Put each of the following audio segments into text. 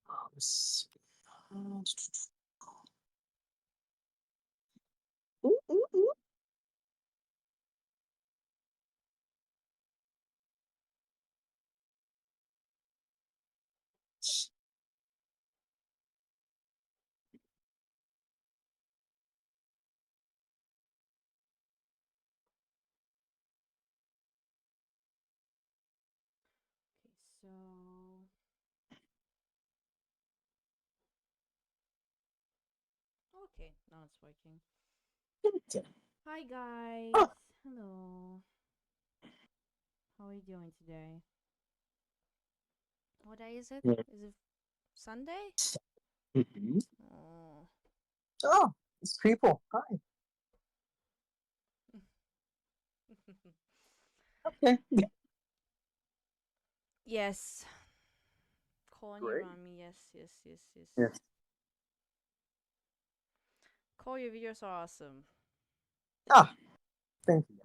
Let's see. Ooh, ooh, ooh. So okay, now it's working. Okay. Hi Oh, guys. Hello. How are you doing today? What day is it? yeah. Is it Sunday? Mhm. Oh. Oh, it's people. Hi. Okay. Yes. Call Great. Nirami. Yes, yes, yes, yes. Yes. Call, your videos are awesome. Ah, thank you.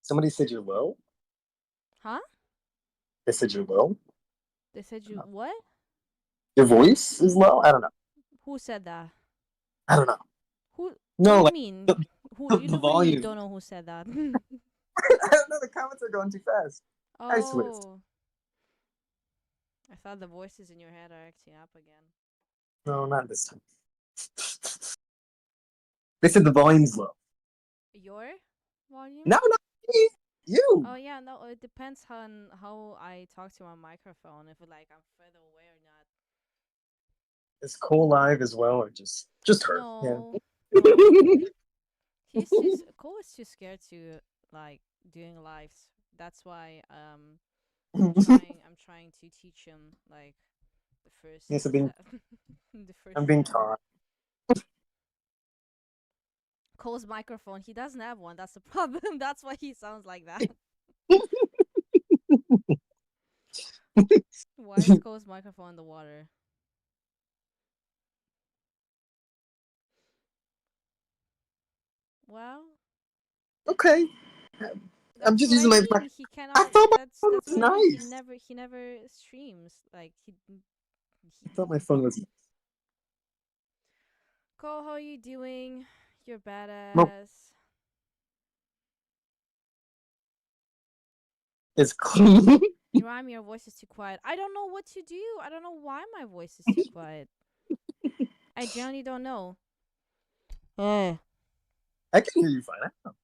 Somebody said you're low. Huh? They said you're low. They said I don't you know. what? Your voice is low. I don't know. Who said that? I don't know. Who? What do No, you like mean? the, Who? the, You the really volume. don't know who said that? I don't know. The comments are going too fast. I switched. Oh, I thought the voices in your head are acting up again. No, not this time. They said the volume's low. Your volume? No, not me. You. Oh yeah, no. It depends on how I talk to my microphone. If like I'm further away or not. Is Cole live as well, or just her? Yeah. No, no. Cole is too scared to like doing lives. That's why I'm trying to teach him like the first Yes, step. The I'm first being step. taught. Cole's microphone, he doesn't have one. That's the problem. That's why he sounds like that. Why is Cole's microphone in the water? Well, Okay. I'm that's just what I using my. mean. He I cannot. thought my phone That's was what I mean. He nice. never streams. Like he. I thought my phone was. Cole, how are you doing? You're No, badass. it's clean. Nirami, your voice is too quiet. I don't know what to do. I don't know why my voice is too quiet. I genuinely don't know. Eh. I can hear you fine. I don't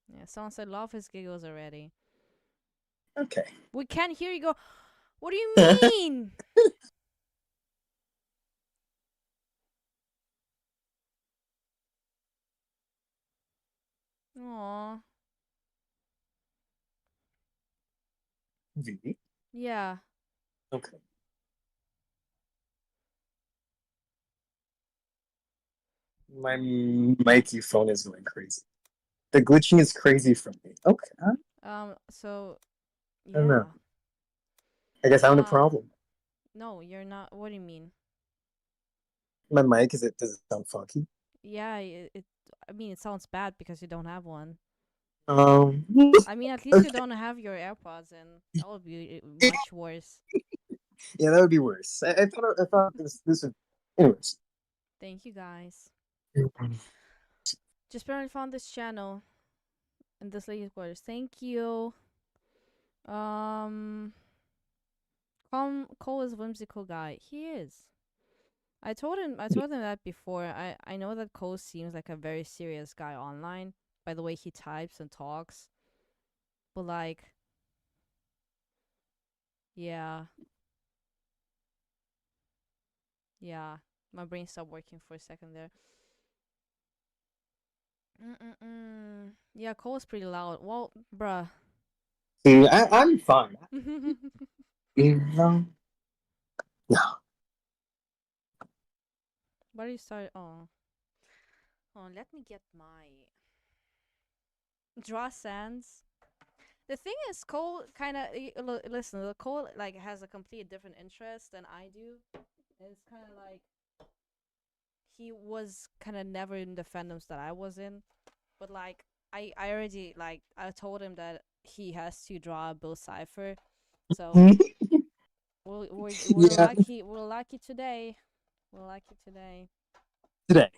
Yeah, someone said love his giggles already. know. Okay. We can't hear you go. What do you mean? Aw. V. Yeah. Okay. My microphone is going crazy. The glitching is crazy from me. Okay. So I don't know. yeah. I guess I'm the Uh. problem. No, you're not. What do you mean? My mic is it? Does it sound funky? Yeah. I mean, it sounds bad because you don't have one. Um. I mean, at least you Okay. don't have your AirPods, and that would be much worse. Yeah, that would be worse. I thought this would. Anyways. Thank you guys. Just barely found this channel in this lady's quarters. Thank you. Um, Cole is a whimsical guy. He is. I told him that before. I know that Cole seems like a very serious guy online by the way he types and talks. But like, yeah, yeah. My brain stopped working for a second there. Mm-mm-mm. Yeah, Cole's pretty loud. Well, bruh. See, I'm fine. No. No. Why do you start? Oh, let me get my draw sands. The thing is, Cole kind of listen. Cole like has a complete different interest than I do. It's kind of like he was kind of never in the fandoms that I was in, but like I already like I told him that he has to draw a Bill Cipher, so we're Yeah, lucky. We're lucky today. We're lucky today. today.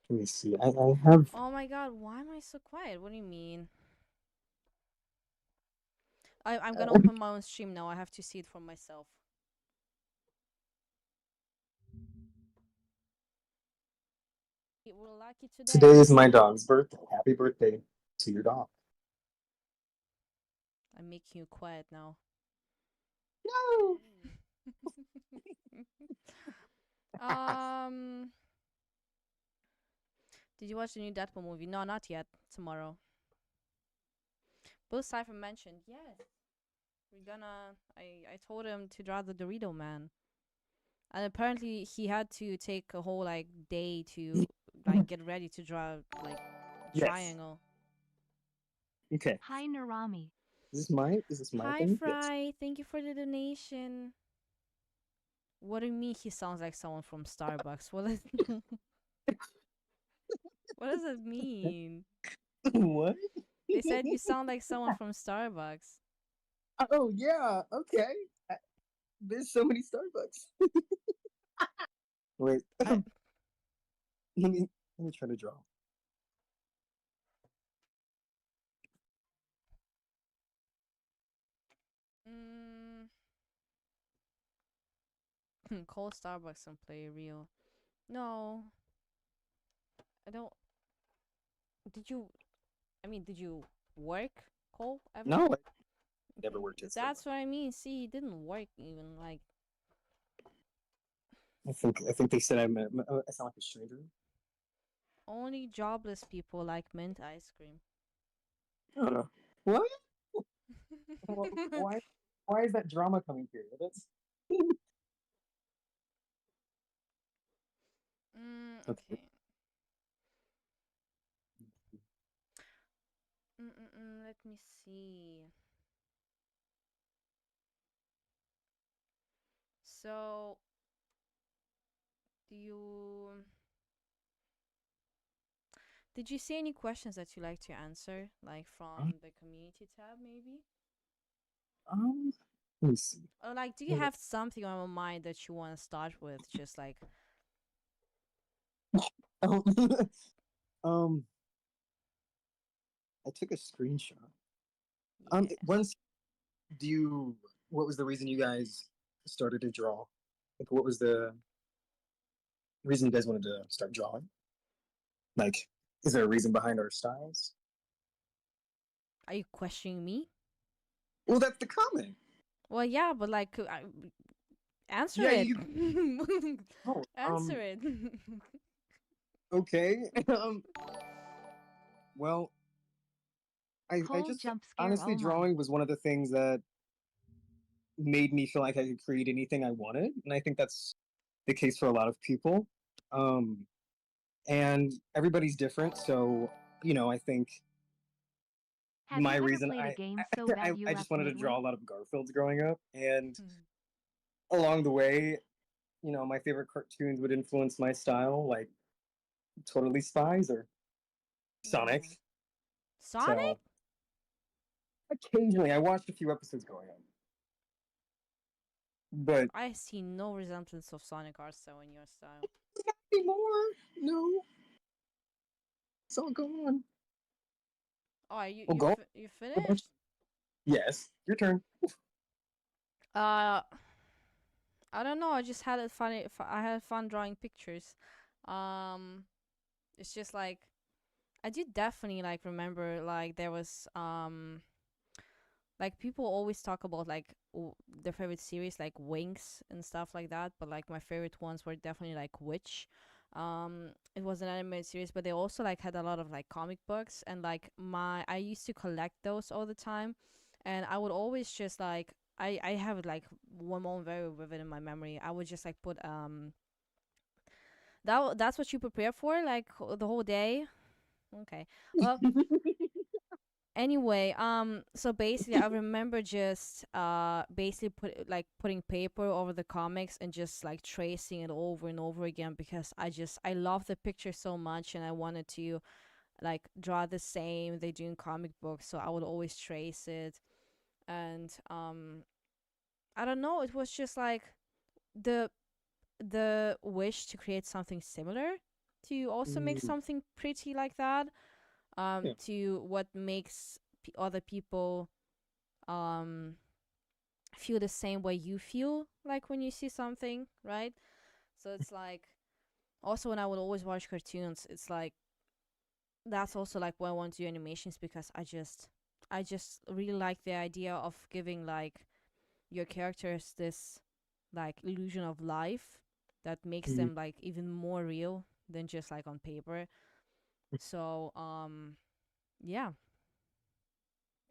Let me see. I have Oh my god, why am I so quiet? What do you mean? I'm gonna open my own stream now. I have to see it for myself. We're lucky today today. is my dog's birthday. Happy birthday to your dog. I'm making you quiet now. No. um, did you watch the new Deadpool movie? No, not yet. Tomorrow. Bill Cipher mentioned yes. We're gonna. I told him to draw the Dorito Man, and apparently he had to take a whole like day to like get ready to draw like a Yes. triangle. Okay. Hi, Nirami. Is this my Hi thing? Yes. Fry, thank you for the donation. What do you mean he sounds like someone from Starbucks? What is what does it mean? What? They said you sound like someone from Starbucks. Oh yeah. Okay. There's so many Starbucks. Wait. I Let me try to draw. mm, call Starbucks and play real. No, I don't. Did you? I mean, did you work Cole ever? No, I never Okay, worked at that's Starbucks. what I mean. See, he didn't work even like I think they said I sound like a stranger. only jobless people like mint ice cream. I don't know. What? Why? Why is that drama coming here? That's okay. Okay. Let me see. So, do you did you see any questions that you like to answer, like Um, from the community tab, maybe? um, let me see. Or like, do you have something on your mind that you want to start with? Just like, Um, um, I took a screenshot. yeah. Once do you? What was the reason you guys started to draw? Like, what was the reason you guys wanted to start drawing? Like, is there a reason behind our styles? Are you questioning me? Well, that's the comment. Well, yeah, but like, answer Yeah, it. you. Oh, Answer it. okay. Well, I Cole just jump scare honestly Oma. drawing was one of the things that made me feel like I could create anything I wanted, and I think that's the case for a lot of people. Um, and everybody's different, so I think Have my you ever reason played a I game so I, bad you I just left wanted to draw midway? a lot of Garfields growing up, and along the way, my favorite cartoons would influence my style, like Totally Spies or Sonic. Yeah. Sonic? So occasionally, I watched a few episodes growing up, but I see no resemblance of Sonic art style in your style. anymore, no, it's all gone. Oh, are you Well, go. you A bunch. finished? Yes, your turn. Uh, I don't know. I just had it funny. I had fun drawing pictures. Um, it's just like I do definitely like remember like there was like people always talk about like their favorite series like Winx and stuff like that, but like my favorite ones were definitely like Witch. It was an animated series, but they also like had a lot of like comic books, and like my I used to collect those all the time, and I would always just like I have like one moment very vivid in my memory. I would just like put that's what you prepare for like the whole day. Okay. Well, anyway, so basically I remember just basically putting paper over the comics and just like tracing it over and over again because I love the picture so much and I wanted to like draw the same they do in comic books, so I would always trace it. And I don't know, it was just like the wish to create something similar, to also make Mm, something pretty like that, yeah. to what makes other people um feel the same way you feel like when you see something, right? So it's like, also when I would always watch cartoons, it's like that's also like why I want to do animations, because I just really like the idea of giving like your characters this like illusion of life that makes Mm, them like even more real than just like on paper. So yeah.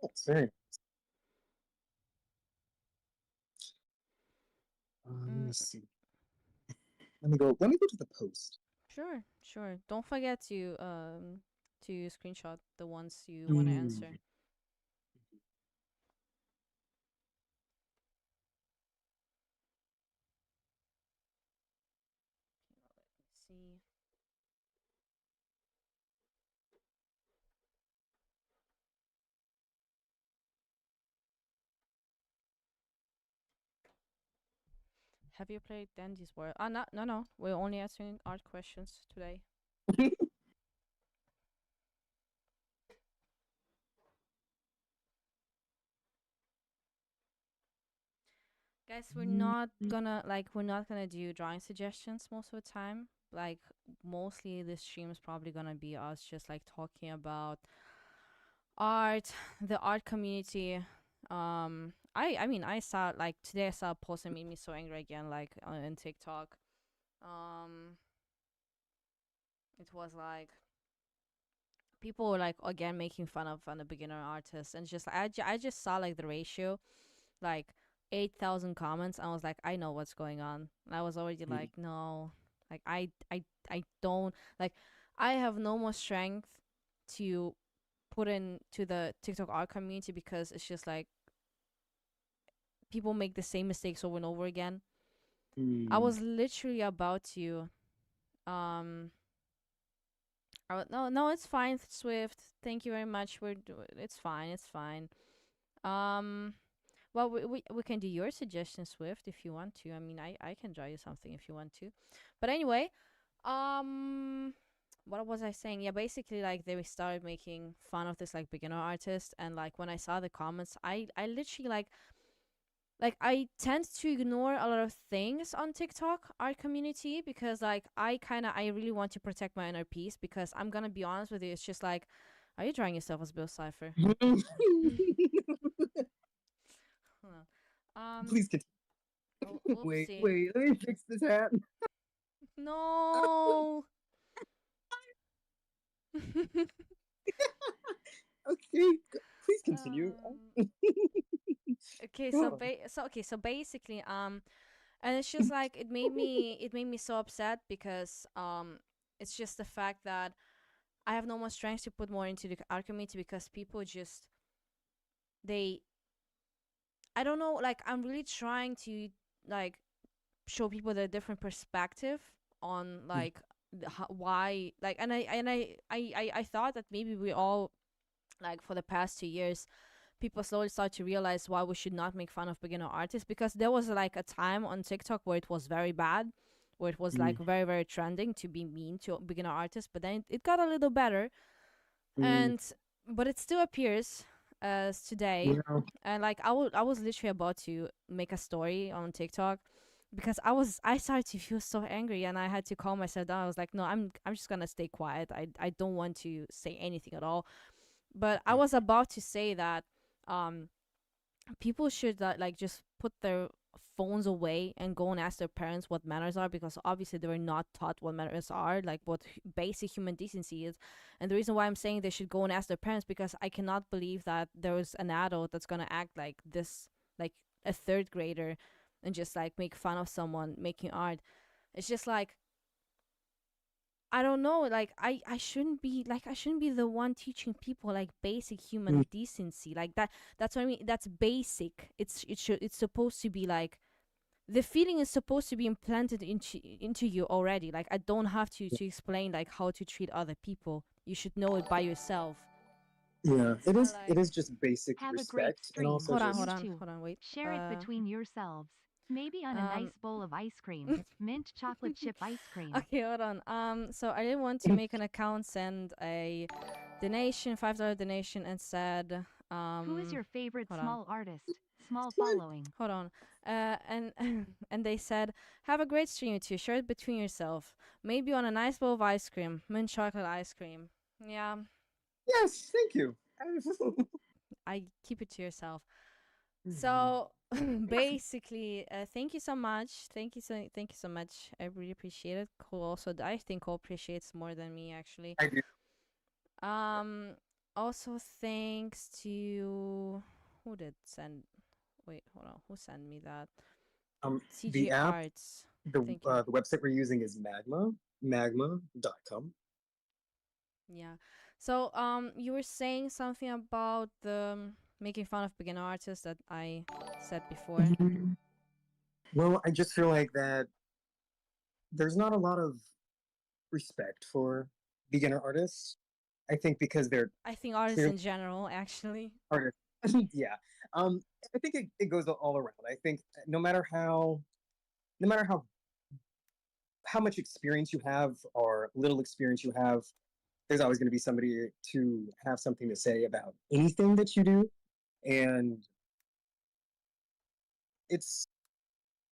that's very. Let Mm, me see. Let me go to the post. sure, sure. Don't forget to screenshot the ones you want to Mm. answer. See. Have you played Dandy's World? Ah, no, no, no. We're only answering art questions today. Guys, we're not gonna do drawing suggestions most of the time. Like, mostly this stream is probably gonna be us just like talking about art, the art community. I mean, I saw like today I saw a post that made me so angry again, like on TikTok. Um, it was like people were like again making fun of the beginner artists, and just I just saw like the ratio, like 8,000 comments. I was like, I know what's going on. And I was already like, no, like I don't like, I have no more strength to put into the TikTok art community, because it's just like people make the same mistakes over and over again. I Mm. was literally about to um no, no, it's fine, Swift. Thank you very much. It's fine. It's fine. Um, well, we can do your suggestion, Swift, if you want to. I mean, I can draw you something if you want to. But anyway, um, what was I saying? Yeah, basically, like they started making fun of this like beginner artist, and like when I saw the comments, I literally like I tend to ignore a lot of things on TikTok art community, because like I really want to protect my inner peace, because I'm gonna be honest with you, it's just like, are you drawing yourself as Bill Cipher? Hold on. Please continue. Oh, Wait, whoopsie. wait. Let me fix this hat. No. Okay, please continue. um. Okay, Go so on. basically, and it's just like it made me so upset, because it's just the fact that I have no more strength to put more into the art community, because people just they I don't know, like I'm really trying to like show people the different perspective on like why, like, and I thought that maybe we all, like, for the past 2 years, people slowly start to realize why we should not make fun of beginner artists, because there was like a time on TikTok where it was very bad, where it was like Mm, very, very trending to be mean to beginner artists, but then it got a little better. mm, And but it still appears as today. yeah. And like I was literally about to make a story on TikTok, because I started to feel so angry, and I had to calm myself down. I was like, no, I'm just gonna stay quiet. I don't want to say anything at all. But I was about to say that um people should like just put their phones away and go and ask their parents what manners are, because obviously they were not taught what manners are, like what basic human decency is. And the reason why I'm saying they should go and ask their parents, because I cannot believe that there is an adult that's going to act like this, like a third grader, and just like make fun of someone making art. It's just like, I don't know, like I shouldn't be the one teaching people like basic Mm, human decency like that. That's what I mean. That's basic. It's supposed to be like the feeling is supposed to be implanted into you already. Like, I don't have to explain like how to treat other people. You should know it by yourself. Yeah, it I is. It like. is just basic Have a great respect, and stream. also Hold on, just hold You on, too. hold on. Wait. Share it between yourselves. Maybe on a Um. nice bowl of ice cream. Mint chocolate chip ice cream. Okay, hold on. So I didn't want to make an account, send a donation, $5 donation, and said, Who is your favorite hold on. small artist? Small following. Hold on. And and they said, have a great stream too. Share it between yourself. Maybe on a nice bowl of ice cream, mint chocolate ice cream. Yeah, yes. Thank you. I keep it to yourself. So basically, thank you so much. Thank you so much. I really appreciate it. Cole also, I think Cole appreciates more than me actually. I do. Also thanks to who did send. Wait, hold on. Who sent me that? The CG app, Arts. Thank you. the website we're using is magma.com. Yeah. So you were saying something about the making fun of beginner artists that I said before. Well, I just feel like that there's not a lot of respect for beginner artists. I think because they're I think artists clearly in general, actually. artists. Yeah. I think it goes all around. I think no matter how much experience you have or little experience you have, there's always going to be somebody to have something to say about anything that you do. And it's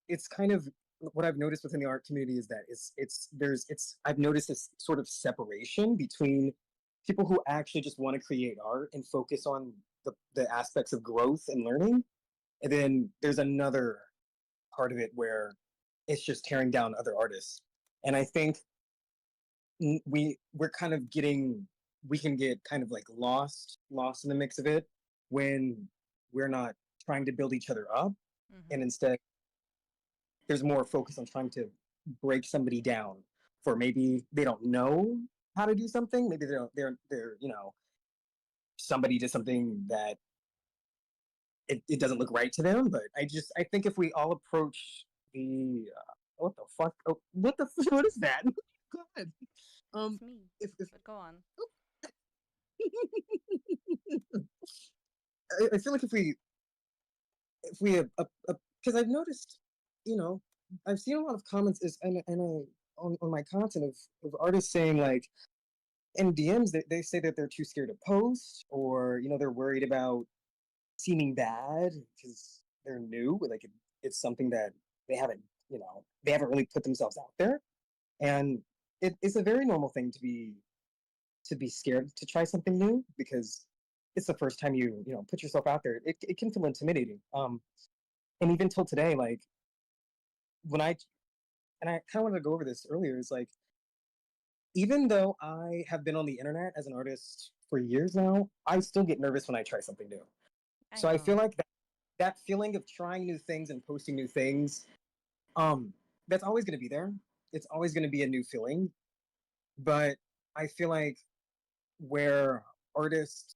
it's kind of what I've noticed within the art community is that I've noticed this sort of separation between people who actually just want to create art and focus on the aspects of growth and learning. And then there's another part of it where it's just tearing down other artists. And I think we're kind of getting we can get kind of like lost in the mix of it when we're not trying to build each other up, and instead there's more focus on trying to break somebody down for maybe they don't know how to do something, maybe they're somebody did something that it doesn't look right to them. But I think if we all approach the what the fuck, what is that? God. It's me. If But go on. I feel like if we because I've noticed, you know, I've seen a lot of comments on my content of artists saying like in DMs they say that they're too scared to post, or they're worried about seeming bad because they're new, like it's something that they haven't they haven't really put themselves out there. And it's a very normal thing to be scared to try something new because it's the first time you put yourself out there. It can feel intimidating. And even till today, like when I kind of wanted to go over this earlier, is like even though I have been on the internet as an artist for years now, I still get nervous when I try something new. So I feel like that feeling of trying new things and posting new things, that's always going to be there. It's always going to be a new feeling. But I feel like where artists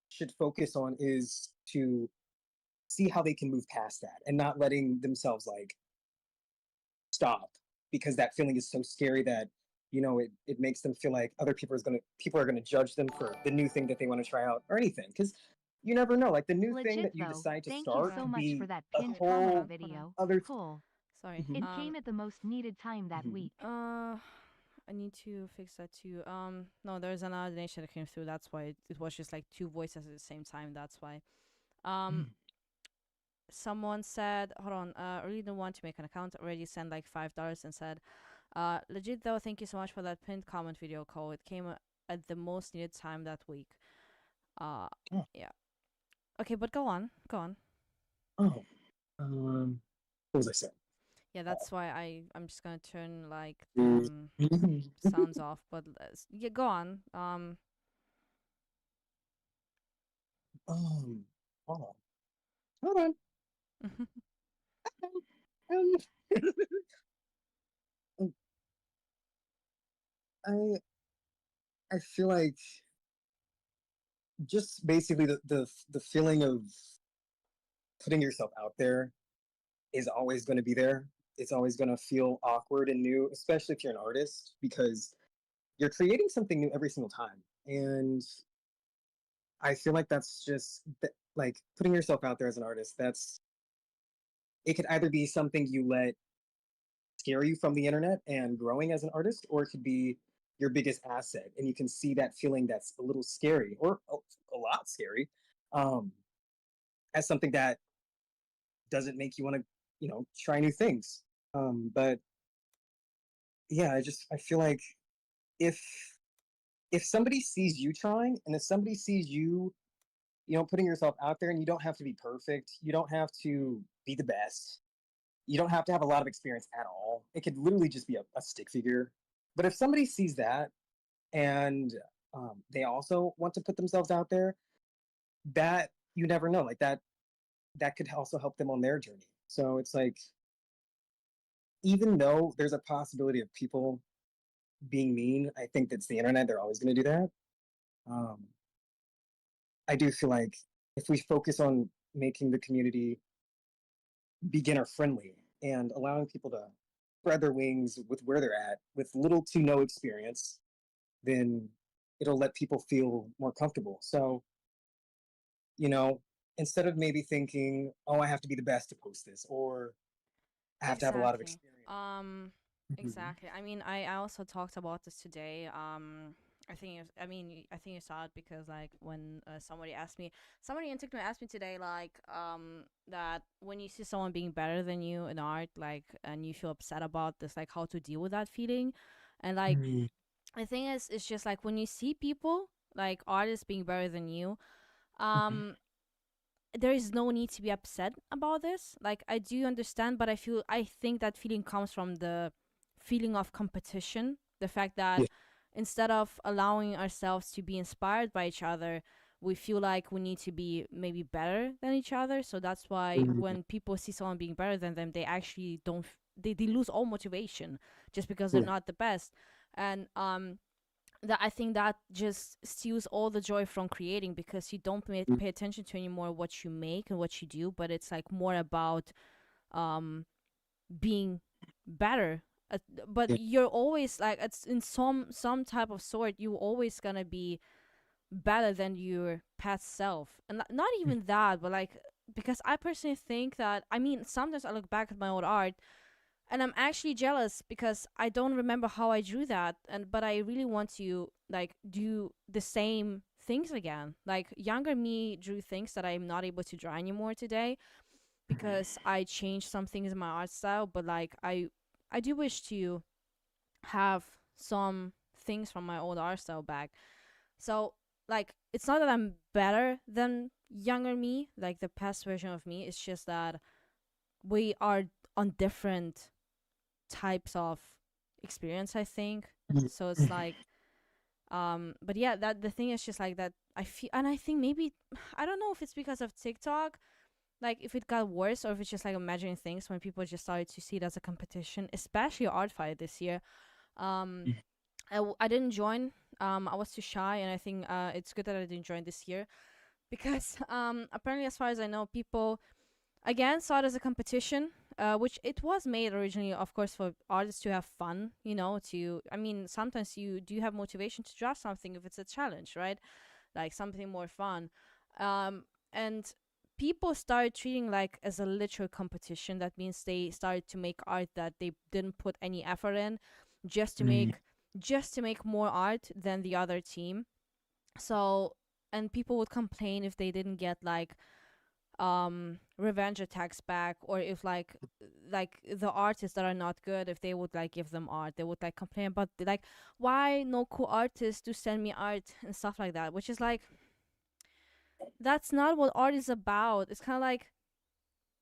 should focus on is to see how they can move past that and not letting themselves like stop, because that feeling is so scary that it makes them feel like other people are gonna judge them for the new thing that they want to try out or anything, because you never know, like the new thing Legit that you though. decide to Thank you start so could much be for that a pinned Hold comment on, whole hold on. video. other Cool. Sorry. Mhm. It came at the most needed time that Mhm. week. I need to fix that too. No, there's another donation that came through. That's why it was just like two voices at the same time. That's why. Someone said, hold on. I really don't want to make an account. Already sent like $5 and said, legit though. Thank you so much for that pinned comment video call. It came at the most needed time that week. Oh. Yeah. Okay, but go on. Go on. Oh, what was I saying? Yeah, that's why I'm just gonna turn like the sounds off. But yeah, go on. Hold on. Hold on. Um, I I feel like just basically the feeling of putting yourself out there is always going to be there. it's always going to feel awkward and new, especially if you're an artist, because you're creating something new every single time. And I feel like that's just like putting yourself out there as an artist. That's it could either be something you let scare you from the internet and growing as an artist, or it could be your biggest asset. And you can see that feeling that's a little scary or a lot scary um, as something that doesn't make you want to, try new things. But yeah, I feel like if if somebody sees you trying and if somebody sees you, putting yourself out there, and you don't have to be perfect, you don't have to be the best, you don't have to have a lot of experience at all. It could literally just be a stick figure. But if somebody sees that and they also want to put themselves out there, that you never know. Like that could also help them on their journey. So it's like, even though there's a possibility of people being mean, I think that's the internet. They're always going to do that. Um, I do feel like if we focus on making the community beginner friendly and allowing people to spread their wings with where they're at with little to no experience, then it'll let people feel more comfortable. So, you know, instead of maybe thinking, oh, I have to be the best to post this, or I have to have a lot of Exactly. experience. Mhm. Exactly. I mean, I also talked about this today. I think you saw it because like when somebody on TikTok asked me today, like, that when you see someone being better than you in art, like, and you feel upset about this, like, how to deal with that feeling, and like, Mhm. the thing is, it's just like when you see people like artists being better than you, um, there is no need to be upset about this. Like, I do understand, but I think that feeling comes from the feeling of competition. The fact that Yeah. instead of allowing ourselves to be inspired by each other, we feel like we need to be maybe better than each other. So that's why Mhm. when people see someone being better than them, they actually don't they lose all motivation just because they're Yeah. not the best. And that I think that just steals all the joy from creating, because you don't pay attention to anymore what you make and what you do, but it's like more about um being better. But Yeah. you're always like, it's in some type of sort, you always gonna be better than your past self, and not even that, but like, because I personally think that, I mean, sometimes I look back at my old art and I'm actually jealous because I don't remember how I drew that, and but I really want to like do the same things again. Like, younger me drew things that I'm not able to draw anymore today because I changed some things in my art style, but like, I do wish to have some things from my old art style back. So like, it's not that I'm better than younger me, like the past version of me. It's just that we are on different types of experience, I think. So it's like, but yeah, that the thing is just like that, I feel, and I think maybe, I don't know if it's because of TikTok, like if it got worse, or if it's just like imagining things when people just started to see it as a competition, especially art fight this year. um I didn't join. I was too shy, and I think it's good that I didn't join this year because apparently, as far as I know, people again saw it as a competition, which it was made originally, of course, for artists to have fun. To, I mean, sometimes you do have motivation to draw something if it's a challenge, right? Like something more fun. And people started treating like as a literal competition. That means they started to make art that they didn't put any effort in, just to Mhm. make just to make more art than the other team. So, and people would complain if they didn't get like revenge attacks back, or if like the artists that are not good, if they would like give them art, they would like complain about like, why no cool artists to send me art and stuff like that, which is like, that's not what art is about. It's kind of like,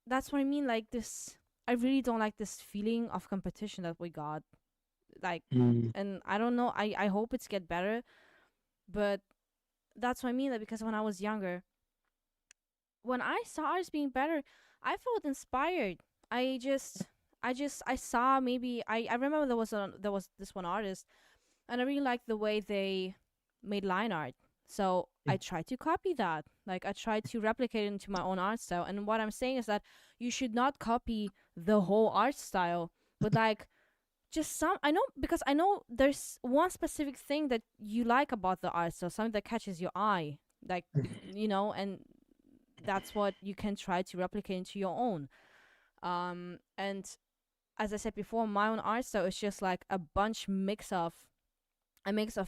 that's what I mean, like this, I really don't like this feeling of competition that we got, like, Mhm. and I don't know, I hope it's get better, but that's what I mean, like, because when I was younger, when I saw artists being better, I felt inspired. I just, I saw, maybe I remember there was this one artist, and I really liked the way they made line art. So I try to copy that. Like I try to replicate it into my own art style. And what I'm saying is that you should not copy the whole art style, but like just some. I know, because I know there's one specific thing that you like about the art style, something that catches your eye, like and that's what you can try to replicate into your own. And as I said before, my own art style is just like a mix of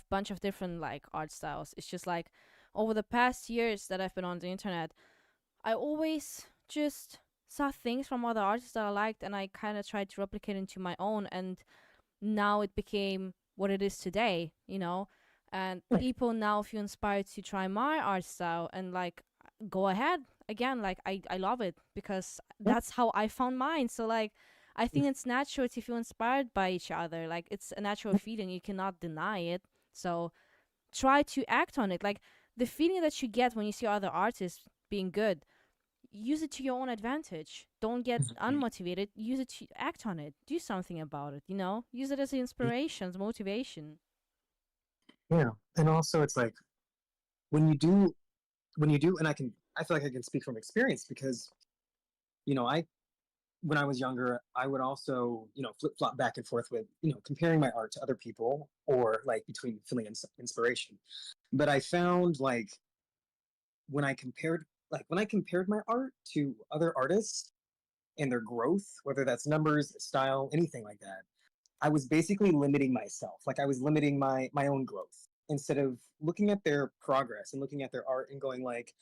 bunch of different like art styles. It's just like over the past years that I've been on the internet, I always just saw things from other artists that I liked, and I kind of tried to replicate into my own, and now it became what it is today, and people now feel inspired to try my art style, and like go ahead again. Like I love it because that's how I found mine. So like I think it's natural to feel inspired by each other. Like it's a natural feeling, you cannot deny it. So try to act on it. Like the feeling that you get when you see other artists being good, use it to your own advantage. Don't get unmotivated. Use it to act on it. Do something about it, Use it as inspiration, as motivation. Yeah, and also it's like when you do, and I feel like I can speak from experience because, I when I was younger, I would also, flip flop back and forth with, comparing my art to other people or like between feeling inspiration. But I found like when I compared, my art to other artists and their growth, whether that's numbers, style, anything like that, I was basically limiting myself. Like I was limiting my own growth instead of looking at their progress and looking at their art and going like,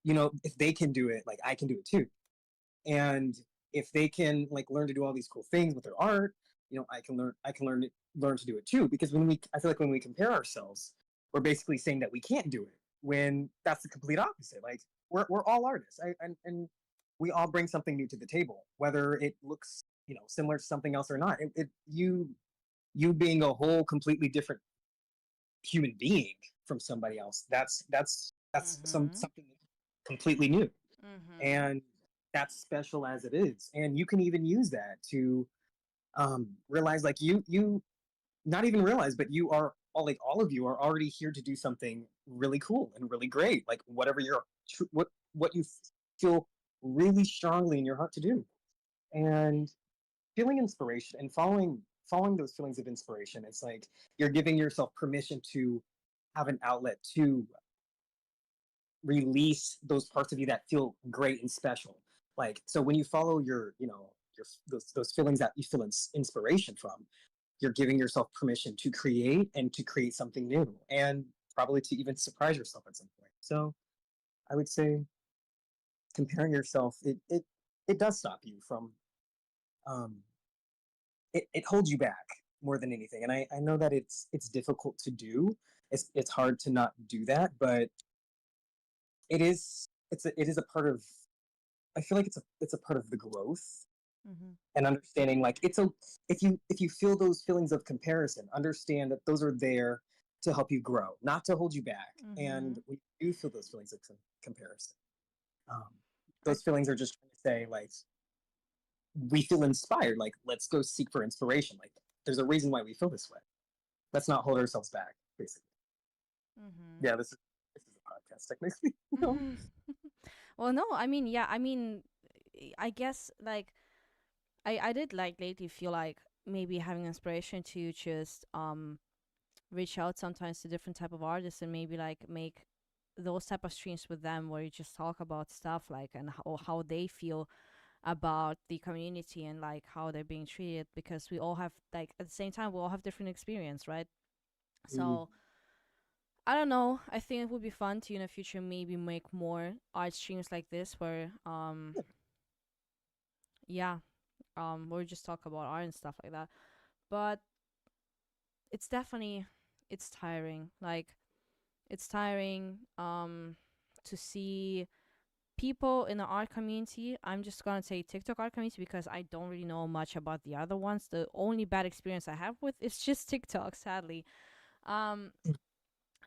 if they can do it, like I can do it too. And if they can like learn to do all these cool things with their art, I can learn to do it too. Because I feel like when we compare ourselves, we're basically saying that we can't do it when that's the complete opposite. Like we're all artists, and we all bring something new to the table, whether it looks similar to something else or not. You being a whole completely different human being from somebody else. That's something completely new, and that's special as it is. And you can even use that to realize, like you not even realize, but you are all of you are already here to do something really cool and really great. Like whatever what you feel really strongly in your heart to do, and feeling inspiration and following those feelings of inspiration. It's like you're giving yourself permission to have an outlet to release those parts of you that feel great and special. Like so when you follow your those feelings that you feel inspiration from, you're giving yourself permission to create and to create something new, and probably to even surprise yourself at some point. So I would say comparing yourself, it does stop you from um it holds you back more than anything. And I know that it's difficult to do. It's hard to not do that, but it is a part of, I feel like it's a part of the growth and understanding. Like if you feel those feelings of comparison, understand that those are there to help you grow, not to hold you back. And when you do feel those feelings of comparison, um, those feelings are just trying to say like, we feel inspired, like let's go seek for inspiration. Like there's a reason why we feel this way. Let's not hold ourselves back, basically. Yeah, this is a podcast technically. Well, no, I mean, yeah, I mean, I guess like I did like lately feel like maybe having inspiration to just reach out sometimes to different type of artists and maybe like make those type of streams with them where you just talk about stuff like and how they feel about the community and like how they're being treated, because we all have like at the same time we all have different experience, right? So I don't know. I think it would be fun to in the future maybe make more art streams like this where yeah, where we just talk about art and stuff like that. But it's definitely it's tiring. Like it's tiring to see people in the art community. I'm just gonna say TikTok art community because I don't really know much about the other ones. The only bad experience I have with is just TikTok, sadly. Um,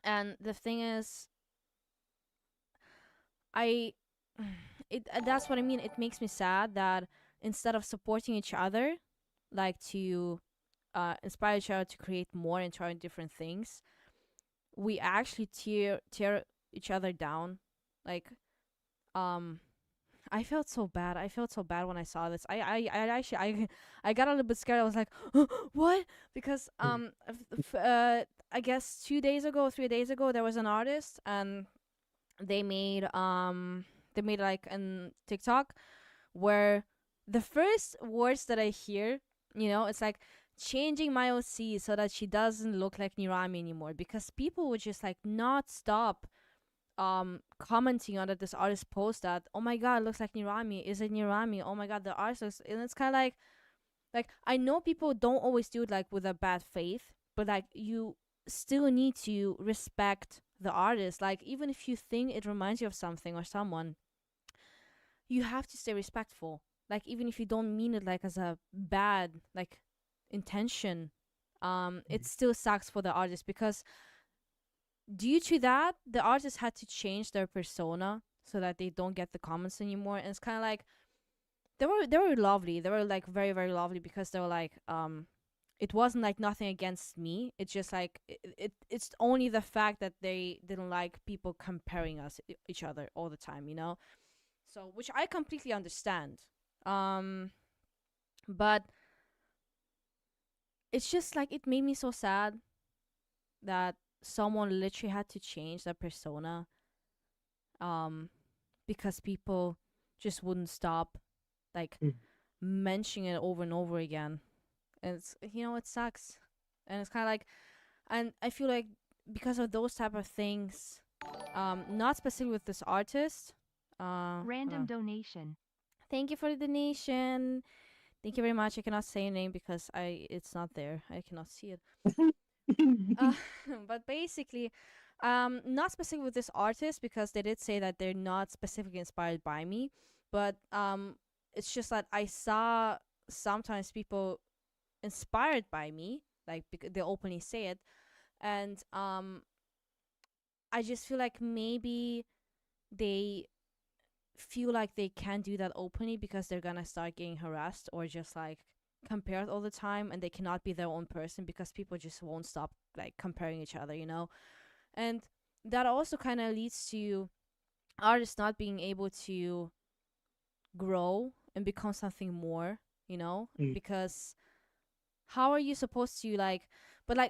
and the thing is, I it that's what I mean. It makes me sad that instead of supporting each other, like to inspire each other to create more and try different things, we actually tear each other down. Like, I felt so bad. I felt so bad when I saw this. I actually I got a little bit scared. I was like, what? Because I guess 2 days ago, 3 days ago, there was an artist, and they made like an TikTok where the first words that I hear, it's like changing my OC so that she doesn't look like Nirami anymore, because people would just like not stop commenting on that this artist post that, oh my god, it looks like Nirami, is it Nirami, oh my god, the artist looks, and it's kind of like I know people don't always do it like with a bad faith, but like you still need to respect the artist. Like, even if you think it reminds you of something or someone, you have to stay respectful. Like, even if you don't mean it like as a bad like intention, it still sucks for the artist, because due to that, the artist had to change their persona so that they don't get the comments anymore. And it's kind of like they were lovely. They were like very, very lovely, because they were like it wasn't like nothing against me. It's just like it's only the fact that they didn't like people comparing us each other all the time, So, which I completely understand. But it's just like it made me so sad that someone literally had to change their persona because people just wouldn't stop like mentioning it over and over again. And it's, it sucks. And it's kind of like, and I feel like because of those type of things, not specifically with this artist. Random donation. Thank you for the donation. Thank you very much. I cannot say your name because it's not there. I cannot see it. But basically, not specific with this artist, because they did say that they're not specifically inspired by me, but it's just that I saw sometimes people inspired by me, like they openly say it, and I just feel like maybe they feel like they can't do that openly because they're gonna start getting harassed or just like compared all the time, and they cannot be their own person because people just won't stop like comparing each other, and that also kind of leads to artists not being able to grow and become something more, because how are you supposed to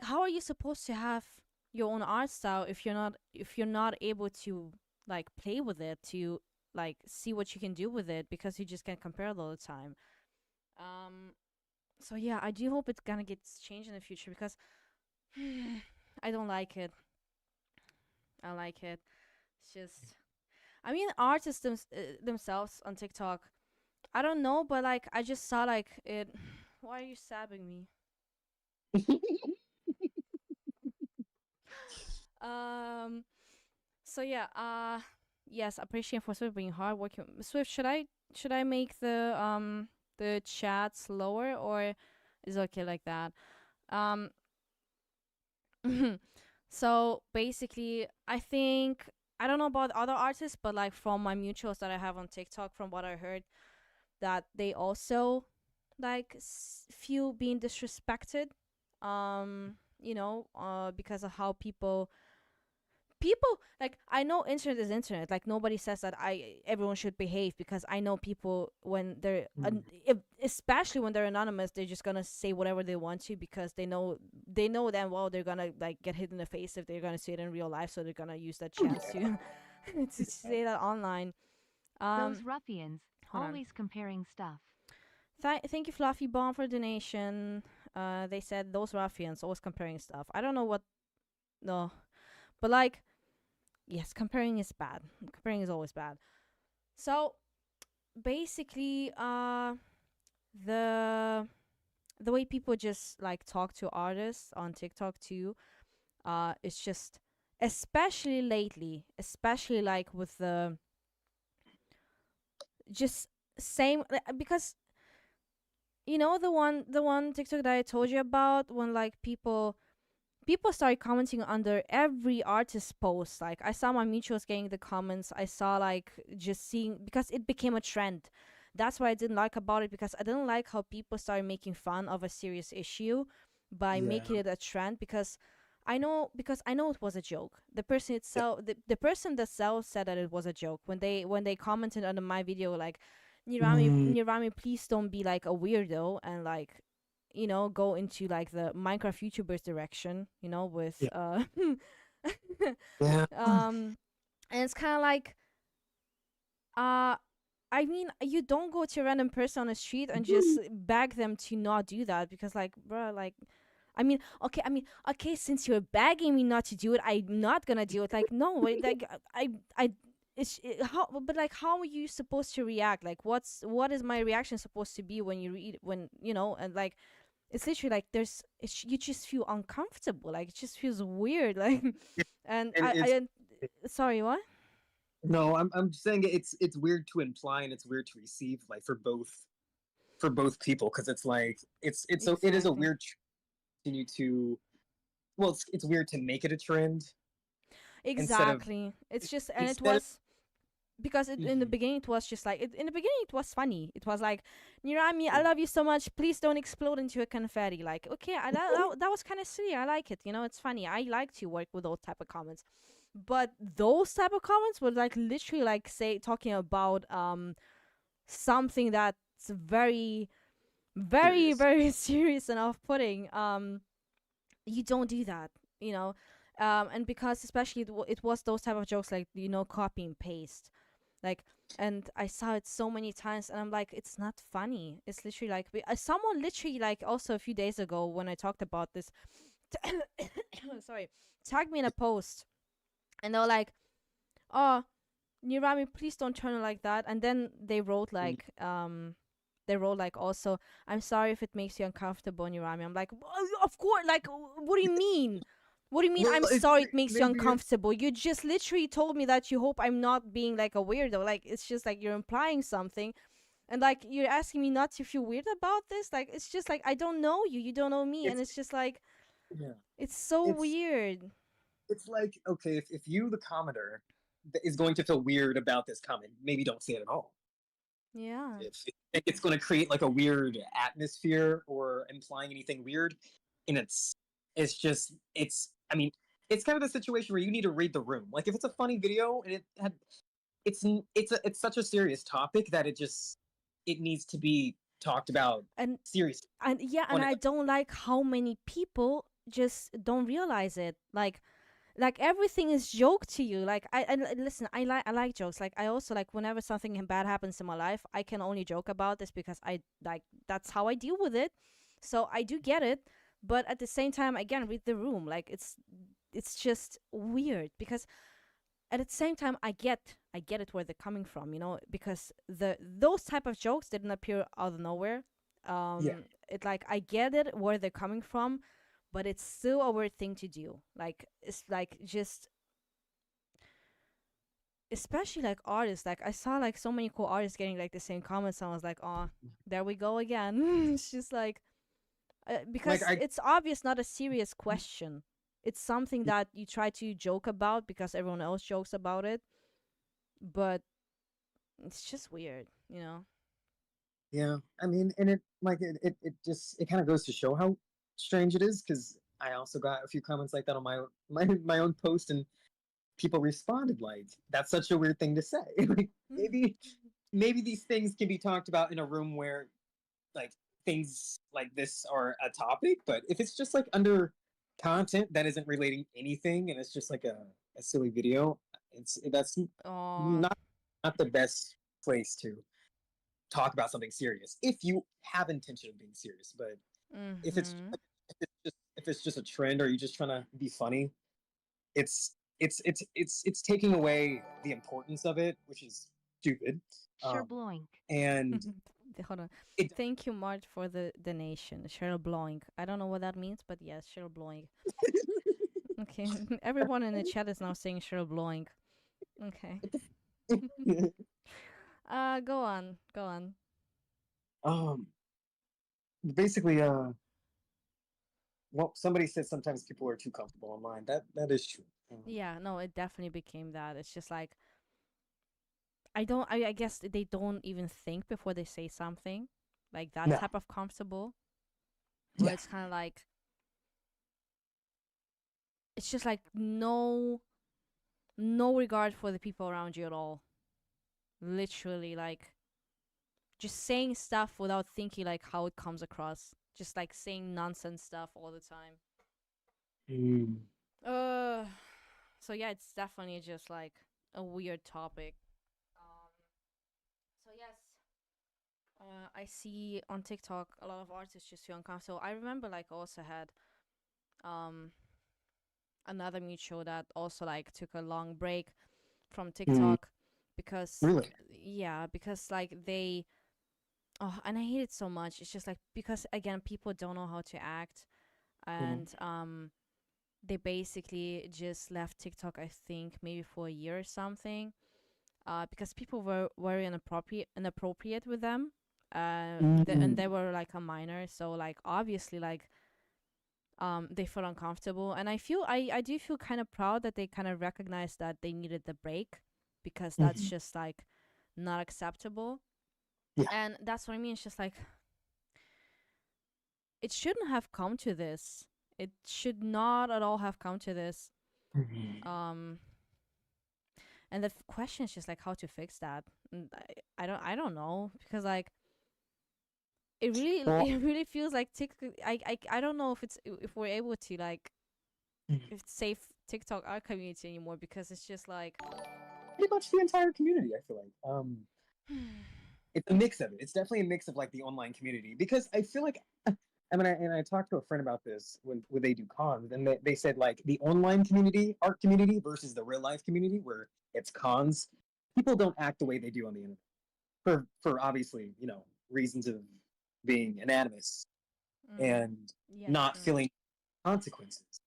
how are you supposed to have your own art style if you're not able to like play with it, to like see what you can do with it, because you just can't compare it all the time. So yeah, I do hope it's gonna get changed in the future, because I don't like it. I like it. It's just, I mean, artists themselves on TikTok, I don't know, but like I just saw like it. Why are you stabbing me? So yeah, yes, appreciate for Swift being hard working. Swift, should I make the chat slower, or is it okay like that? Um so basically, I think, I don't know about other artists, but like from my mutuals that I have on TikTok, from what I heard, that they also like feel being disrespected, because of how people like, I know internet is internet, like nobody says that everyone should behave, because I know people when they're especially when they're anonymous, they're just gonna say whatever they want to, because they know damn well they're gonna like get hit in the face if they're gonna see it in real life, so they're gonna use that chance to to say that online. Those ruffians, hold on. always comparing stuff. Thank you, Fluffy Bomb, for donation. They said those ruffians always comparing stuff. I don't know what, no, but like, yes, comparing is bad. Comparing is always bad. So basically, the way people just like talk to artists on TikTok too, it's just, especially lately, especially like with the just same, because the one TikTok that I told you about, when like people started commenting under every artist post. Like, I saw my mutuals getting the comments. I saw like just seeing, because it became a trend. That's what I didn't like about it, because I didn't like how people started making fun of a serious issue by making it a trend, because I know because I know it was a joke. The person itself, the person themselves said that it was a joke when they commented under my video like, Nirami, please don't be like a weirdo and like, go into like the Minecraft YouTubers direction, with Yeah. and it's kind of like, uh, I mean, you don't go to a random person on the street and just beg them to not do that because, like, bruh, like, okay, since you're begging me not to do it, I'm not gonna do it. Like, no, like, I, how, but like, how are you supposed to react? Like, what is my reaction supposed to be when you read, when, and like, it's literally like you just feel uncomfortable. Like, it just feels weird. Like, and And it's sorry, what? no, I'm saying it's weird to imply and it's weird to receive, like for both people, because it's like it is a Exactly. weird continue to well, it's weird to make it a trend instead of Exactly. It's just, and it instead of was because in the Mhm. beginning it was just like in the beginning it was funny. It was like, Nirami, I Yeah. love you so much. Please don't explode into a confetti. Like, okay, that was kind of silly. I like it. It's funny. I like to work with those type of comments. But those type of comments were like literally like say talking about something that's very very Serious. very serious and off-putting. You don't do that, you know. And because especially it was those type of jokes like, copy and paste, like, and I saw it so many times and I'm like, it's not funny. It's literally like someone literally like also a few days ago when I talked about this sorry, tagged me in a post and they were like, oh, Nirami, please don't turn it like that. And then they wrote like also, I'm sorry if it makes you uncomfortable, Nirami. I'm like, "Oh, of course, like, what do you mean? What do you mean Well, I'm it's sorry it makes you maybe uncomfortable? You just literally told me that you hope I'm not being like a weirdo. Like, it's just like you're implying something. And like you're asking me not to feel weird about this. Like, it's just like I don't know you. You don't know me. And it's it's just like yeah. it's so It's weird. it's like okay, if you the commenter is going to feel weird about this comment, maybe don't say it at all. Yeah. If you think it's going to create like a weird atmosphere or implying anything weird, and it's just it's I mean it's kind of the situation where you need to read the room. Like if it's a funny video and it's such a serious topic that it needs to be talked about And seriously. yeah, and On I don't like how many people just don't realize it. Like everything is joke to you. Like listen, I like jokes. Like I also like whenever something bad happens in my life, I can only joke about this because I like that's how I deal with it. So I do get it, but at the same time, again, read the room. Like it's just weird because at the same time, I get it where they're coming from. Because those type of jokes didn't appear out of nowhere. yeah, It like I get it where they're coming from, but it's still a weird thing to do. Like it's like just especially like artists. Like I saw like so many cool artists getting like the same comments, and I was like, oh, there we go again. It's just like like because I it's obvious not a serious question. It's something that you try to joke about because everyone else jokes about it, but it's just weird. yeah, I mean, and it just it kind of goes to show how strange it is because I also got a few comments like that on my own post and people responded like that's such a weird thing to say. Like maybe maybe these things can be talked about in a room where like things like this are a topic, but if it's just like under content that isn't relating anything and it's just like a silly video, that's Oh. not not the best place to talk about something serious if you have intention of being serious. But if it's Mhm. if it's just a trend or you're just trying to be funny, it's taking away the importance of it, which is stupid. Sure Um, bloink. and Hold on. it Thank you, Marge, for the donation. Cheryl blowing. I don't know what that means, but yes, Cheryl blowing. Okay. Everyone in the chat is now saying Cheryl blowing. Okay. Go on. Go on. um basically well somebody said sometimes people are too comfortable online. That is true. Yeah, no, it definitely became that. It's just like I guess they don't even think before they say something. Like that No, type of comfortable. Where yeah, it's kind of like it's just like no regard for the people around you at all. Literally, like just saying stuff without thinking like how it comes across. Just like saying nonsense stuff all the time. Uh, so yeah, it's definitely just like a weird topic. So yes, I see on TikTok a lot of artists just feel uncomfortable. I remember like I also had um another mutual that also like took a long break from TikTok because Really? yeah, because like they and I hate it so much. It's just like because again people don't know how to act and they basically just left TikTok I think maybe for a year or something. Because people were very inappropriate with them. And they were like a minor, so like obviously like they felt uncomfortable, and I do feel kind of proud that they kind of recognized that they needed the break because that's just like not acceptable. Yeah. And that's what I mean. It's just like it shouldn't have come to this. It should not at all have come to this. And the question is just like how to fix that. And I don't know because like it really Well, it really feels like TikTok. I don't know if we're able to like if save TikTok our community anymore because it's just like pretty much the entire community, I feel like. It's a mix of it. It's definitely a mix of like the online community because I feel like I talked to a friend about this when they do cons, and they said like the online community, art community versus the real life community where it's cons. People don't act the way they do on the internet for obviously reasons of being anonymous and yeah, not true. feeling consequences.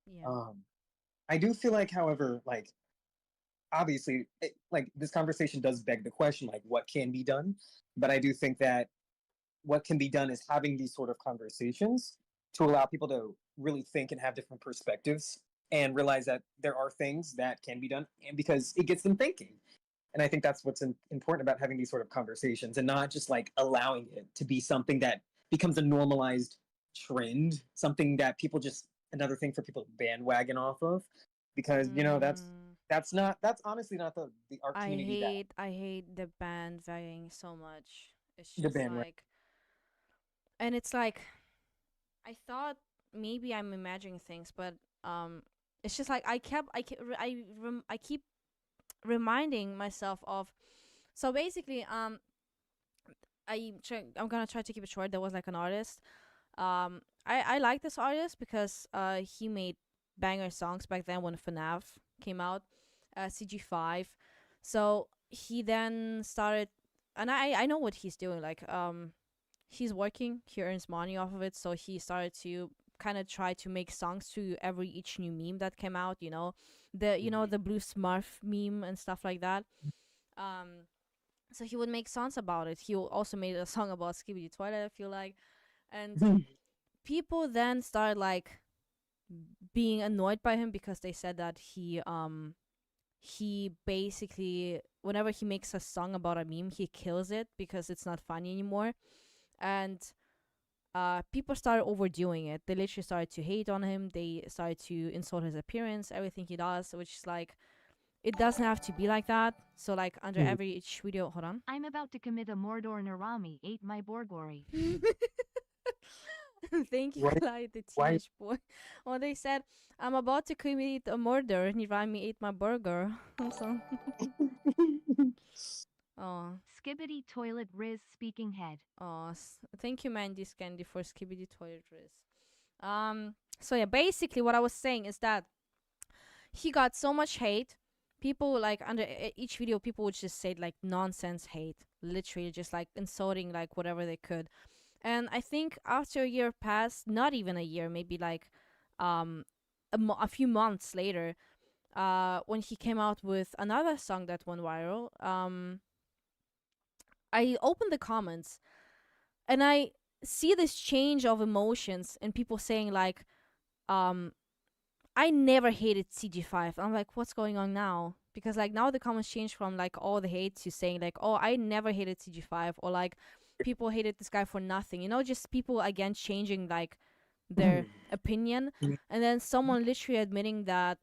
Yeah. I do feel like, however, like obviously, like this conversation does beg the question, like what can be done. But I do think that what can be done is having these sort of conversations to allow people to really think and have different perspectives and realize that there are things that can be done, and because it gets them thinking. And I think that's what's important about having these sort of conversations and not just like allowing it to be something that becomes a normalized trend, something that people just another thing for people to bandwagon off of, because that's honestly not the art community that I hate the bandwagoning so much. It's the just bandwagon. like, and it's like, I thought maybe I'm imagining things, but it's just like I keep reminding myself of. So basically, I'm gonna try to keep it short. There was like an artist. I like this artist because he made banger songs back then when FNAF came out, CG5. So he then started, and I know what he's doing. Like he's working, he earns money off of it. So he started to kind of try to make songs to each new meme that came out. The blue Smurf meme and stuff like that. So he would make songs about it. He also made a song about Skibidi Toilet, I feel like. And people then started like being annoyed by him because they said that he basically whenever he makes a song about a meme, he kills it because it's not funny anymore. And people started overdoing it. They literally started to hate on him. They started to insult his appearance, everything he does, which is like it doesn't have to be like that. So like under every each video, hold on. I'm about to commit a Mordor Nirami, ate my Borgori. Thank you, Why? Clyde, the Why? teenage boy. Oh, they said, I'm about to commit a murder. Nirami ate my burger. So, oh, Skibbity toilet Riz speaking head. oh, thank you, Mandy Scandy, for Skibidi Toilet Riz. So yeah, basically what I was saying is that he got so much hate. People like under each video, people would just say like nonsense hate, literally just like insulting like whatever they could. And I think after a year passed, not even a year, maybe like a few months later, when he came out with another song that went viral, I opened the comments and I see this change of emotions and people saying like, I never hated CG5. I'm like, what's going on now? Because like now the comments change from like all the hate to saying like, oh, I never hated CG5, or like people hated this guy for nothing. Just people again changing like their opinion, and then someone literally admitting that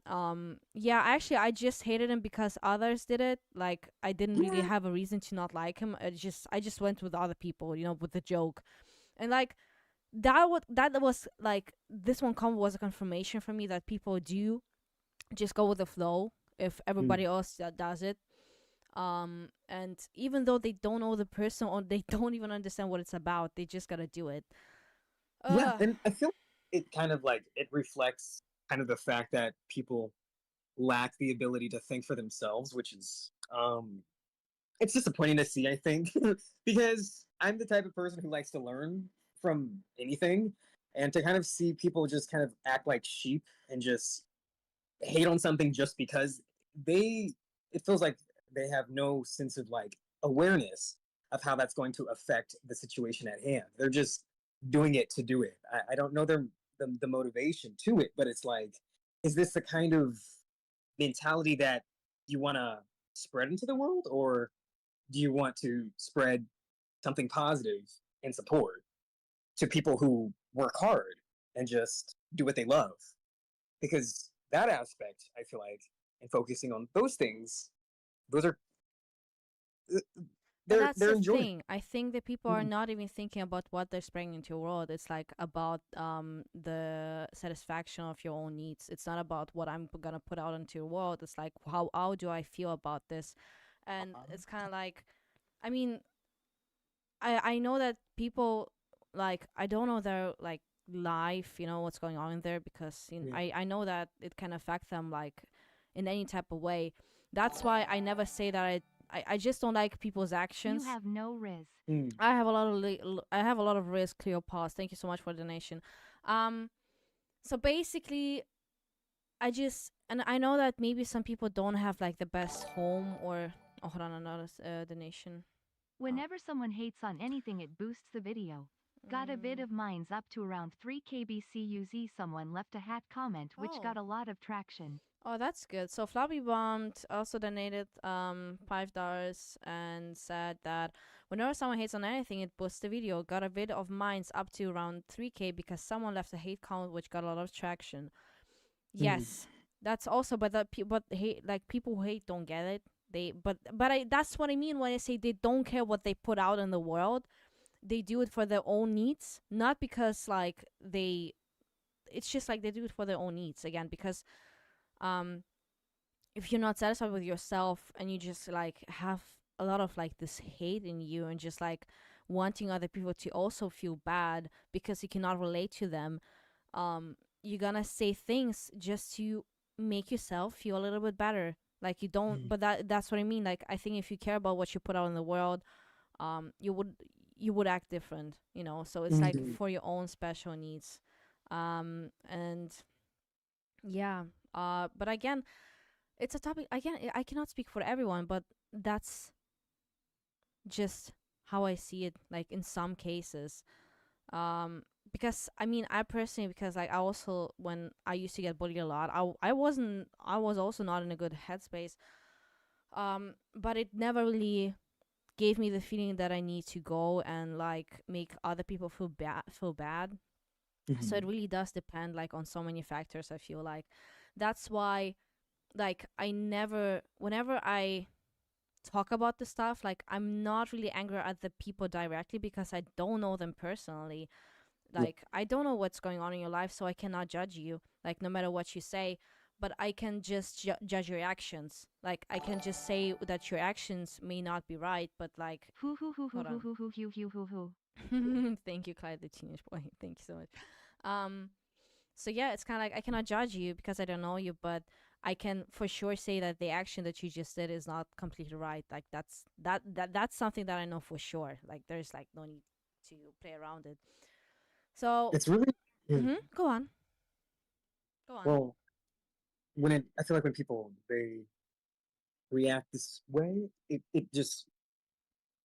yeah, actually I just hated him because others did it. Like I didn't really have a reason to not like him. I just went with other people, with the joke. And like that was like, this one was a confirmation for me that people do just go with the flow if everybody else does it. And even though they don't know the person or they don't even understand what it's about, they just gotta do it. Yeah, and I feel it kind of like it reflects kind of the fact that people lack the ability to think for themselves, which is it's disappointing to see, I think, because I'm the type of person who likes to learn from anything, and to kind of see people just kind of act like sheep and just hate on something just because they it feels like they have no sense of like awareness of how that's going to affect the situation at hand. They're just doing it to do it. I don't know the motivation to it, but it's like, is this the kind of mentality that you want to spread into the world, or do you want to spread something positive and support to people who work hard and just do what they love? Because that aspect, I feel like, and focusing on those things, those are But that's they're the enjoying. thing. I think that people are not even thinking about what they're spreading into the world. It's like about the satisfaction of your own needs. It's not about what I'm gonna put out into the world. It's like how do I feel about this? And it's kind of like, I mean, I know that people, like, I don't know their like life, what's going on in there, because I know that it can affect them like in any type of way. That's why I never say that I just don't like people's actions. You have no riz. I have a lot of I have a lot of risk. Clear pause. Thank you so much for the donation. So basically, and I know that maybe some people don't have like the best home, or hold on, another donation. Whenever someone hates on anything, it boosts the video. Got a bit of mine's up to around 3 kbcuz. Someone left a hat comment which got a lot of traction. Oh, that's good. So Floppy Bombed also donated $5 and said that whenever someone hates on anything, it boosts the video. Got a bit of mine's up to around 3K because someone left a hate comment which got a lot of traction. Yes, that's also, but hate, like, people who hate don't get it. That's what I mean when I say they don't care what they put out in the world. They do it for their own needs, not because like it's just like they do it for their own needs again, because if you're not satisfied with yourself and you just like have a lot of like this hate in you and just like wanting other people to also feel bad because you cannot relate to them, you're gonna say things just to make yourself feel a little bit better. Like, you don't, but that's what I mean. Like, I think if you care about what you put out in the world, you would act different, so it's like for your own special needs. And yeah, but again, it's a topic. I cannot speak for everyone, but that's just how I see it, like in some cases. Because I mean, I personally, because like I also, when I used to get bullied a lot, I was also not in a good headspace. But it never really gave me the feeling that I need to go and like make other people feel bad. So it really does depend like on so many factors, I feel like. That's why, like, whenever I talk about the stuff, like, I'm not really angry at the people directly because I don't know them personally. Like, I don't know what's going on in your life, so I cannot judge you, like, no matter what you say. But I can just judge your actions. Like, I can just say that your actions may not be right, but like, hold on. Thank you, Clyde, the teenage boy. Thank you so much. So yeah, it's kind of like I cannot judge you because I don't know you, but I can for sure say that the action that you just did is not completely right. Like, that's something that I know for sure. Like, there's like no need to play around it. So It's really go on. well, I feel like when people they react this way, it just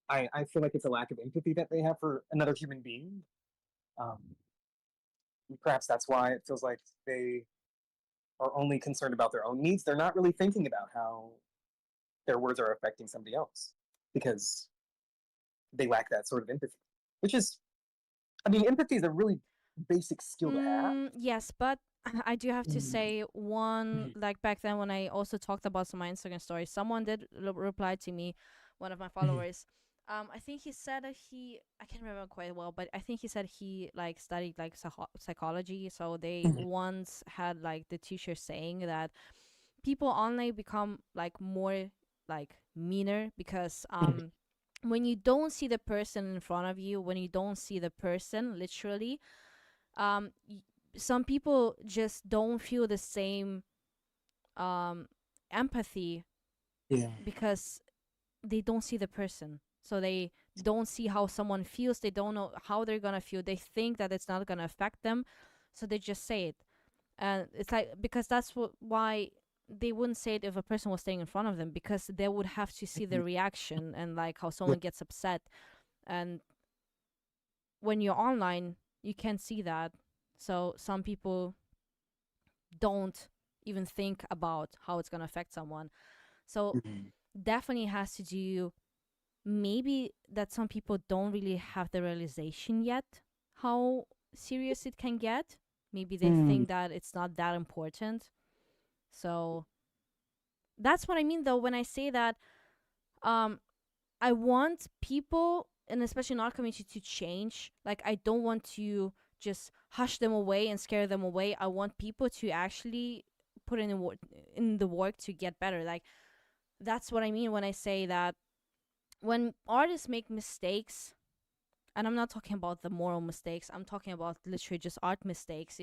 I feel like it's a lack of empathy that they have for another human being. Um, Perhaps that's why it feels like they are only concerned about their own needs. They're not really thinking about how their words are affecting somebody else because they lack that sort of empathy. Which is, I mean, empathy is a really basic skill to have. Yes, but I do have to Mm. say one, Mhm. like back then when I also talked about some of my Instagram stories, someone did reply to me, one of my Mhm. followers. I think he said that I can't remember quite well, but I think he said he like studied like psychology. So they Mhm. once had like the teacher saying that people online become like more like meaner because Mhm. when you don't see the person in front of you, when you don't see the person literally, um y- some people just don't feel the same um empathy Yeah. because they don't see the person, so they don't see how someone feels, they don't know how they're gonna feel, they think that it's not gonna affect them, so they just say it. And it's like, because that's why they wouldn't say it if a person was staying in front of them, because they would have to see the Mhm. reaction and like how Right. someone gets upset. And when you're online, you can't see that, so some people don't even think about how it's going to affect someone. So Mhm. definitely has to do, maybe that some people don't really have the realization yet how serious it can get. Maybe they Mm. think that it's not that important. So that's what I mean though when I say that um I want people, and especially in our community, to change. Like, I don't want to just hush them away and scare them away. I want people to actually put in the work to get better. Like, that's what I mean when I say that when artists make mistakes, and I'm not talking about the moral mistakes, I'm talking about literally just art mistakes,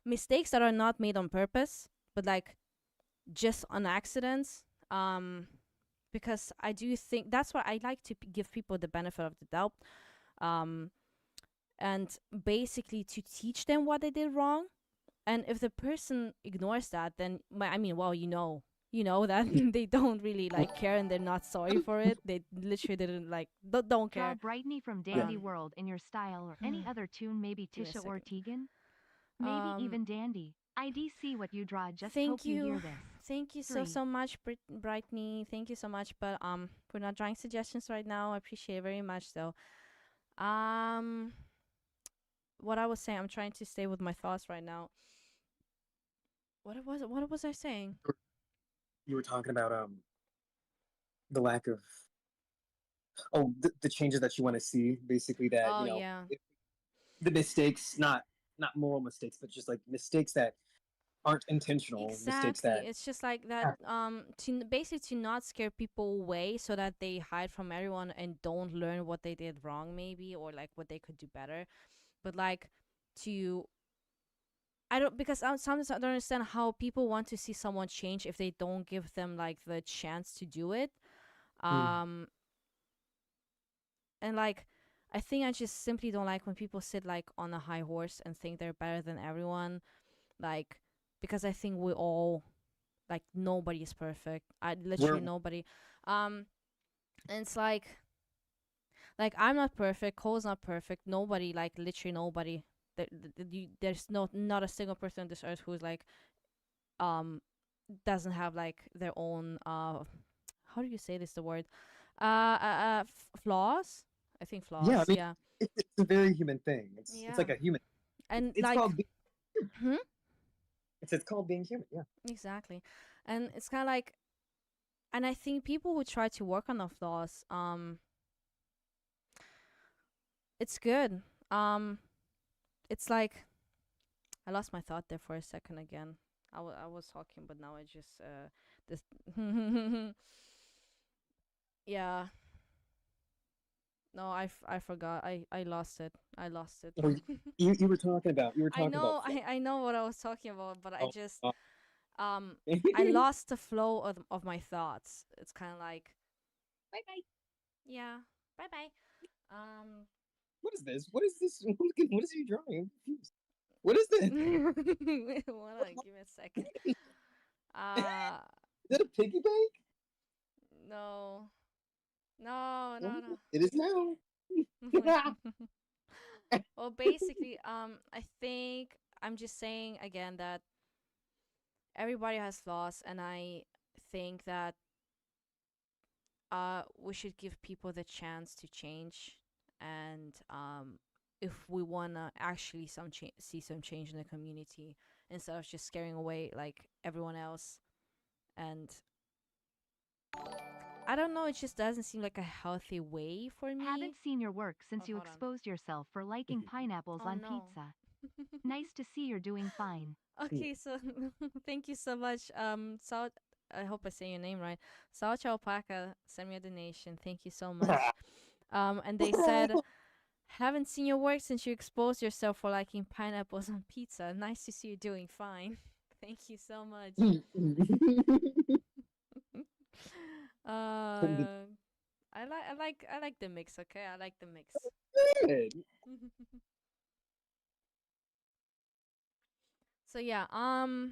mistakes that are not made on purpose, but like just on accidents. Because I do think that's why I like to give people the benefit of the doubt, um, and basically to teach them what they did wrong. And if the person ignores that, then I mean, well, you know that they don't really like care and they're not sorry for it. They literally didn't like don't Draw care. Brightney from Yeah. Dandy World in your style or any other tune, maybe Give me a Tisha or second. Tegan? Maybe Um, even Dandy. ID see what you draw, just hope Thank you hear you. this. Thank you so 3. so much, Brightney. Thank you so much. But we're not drawing suggestions right now. I appreciate it very much though. Um, what I was saying, I'm trying to stay with my thoughts right now. What was I saying? You were talking about the lack of the changes that you want to see, basically, that Oh yeah. the mistakes, not moral mistakes, but just like mistakes that aren't intentional, mistakes Exactly. that It's just like that. happen. Basically to not scare people away, so that they hide from everyone and don't learn what they did wrong, maybe, or like what they could do better. But like to I don't, because sometimes I don't understand how people want to see someone change if they don't give them like the chance to do it. Mm. Um, and like I think I just simply don't like when people sit like on a high horse and think they're better than everyone. Like, because I think we all, like, nobody is perfect. I We're literally nobody. Um, and it's like I'm not perfect. Cole's not perfect. Nobody, like literally nobody. There's not a single person on this earth who's like um doesn't have like their own how do you say this, the word, flaws. I think Yeah, I flaws, mean, yeah. it's a very human thing. It's Yeah. like a human. And It's like, called hmm? it's called being human. Yeah. Exactly. And it's kind of like, and I think people who try to work on the flaws, it's good. um it's like, I lost my thought there for a second again. I was talking, but now I just this yeah. No, I forgot. I lost it. I lost it. Or you were talking about flaws. I know what I was talking about, but I Oh, just uh, I lost the flow of my thoughts. It's kind of like, bye bye. Yeah, bye bye. Um, what is this? What is this? What is he drawing? I'm confused. What is this? hold on, give me a second. Uh, Is that a piggy bank? no, no, no, no. It is now. Well, basically, I think I'm just saying again that everybody has flaws, and I think that we should give people the chance to change, and if we wanna actually see some change in the community instead of just scaring away like everyone else. And I don't know, it just doesn't seem like a healthy way for me. Haven't seen your work since Oh, you hold on. exposed yourself for liking pineapples Oh on no. pizza. Nice to see you're doing fine. Okay, so thank you so much. Sao, I hope I say your name right. Sao Alpaca sent me a donation. Thank you so much. And they said, haven't seen your work since you exposed yourself for liking pineapples on pizza. Nice to see you doing fine. Thank you so much. I like the mix. Okay, I like the mix. Good. So yeah, I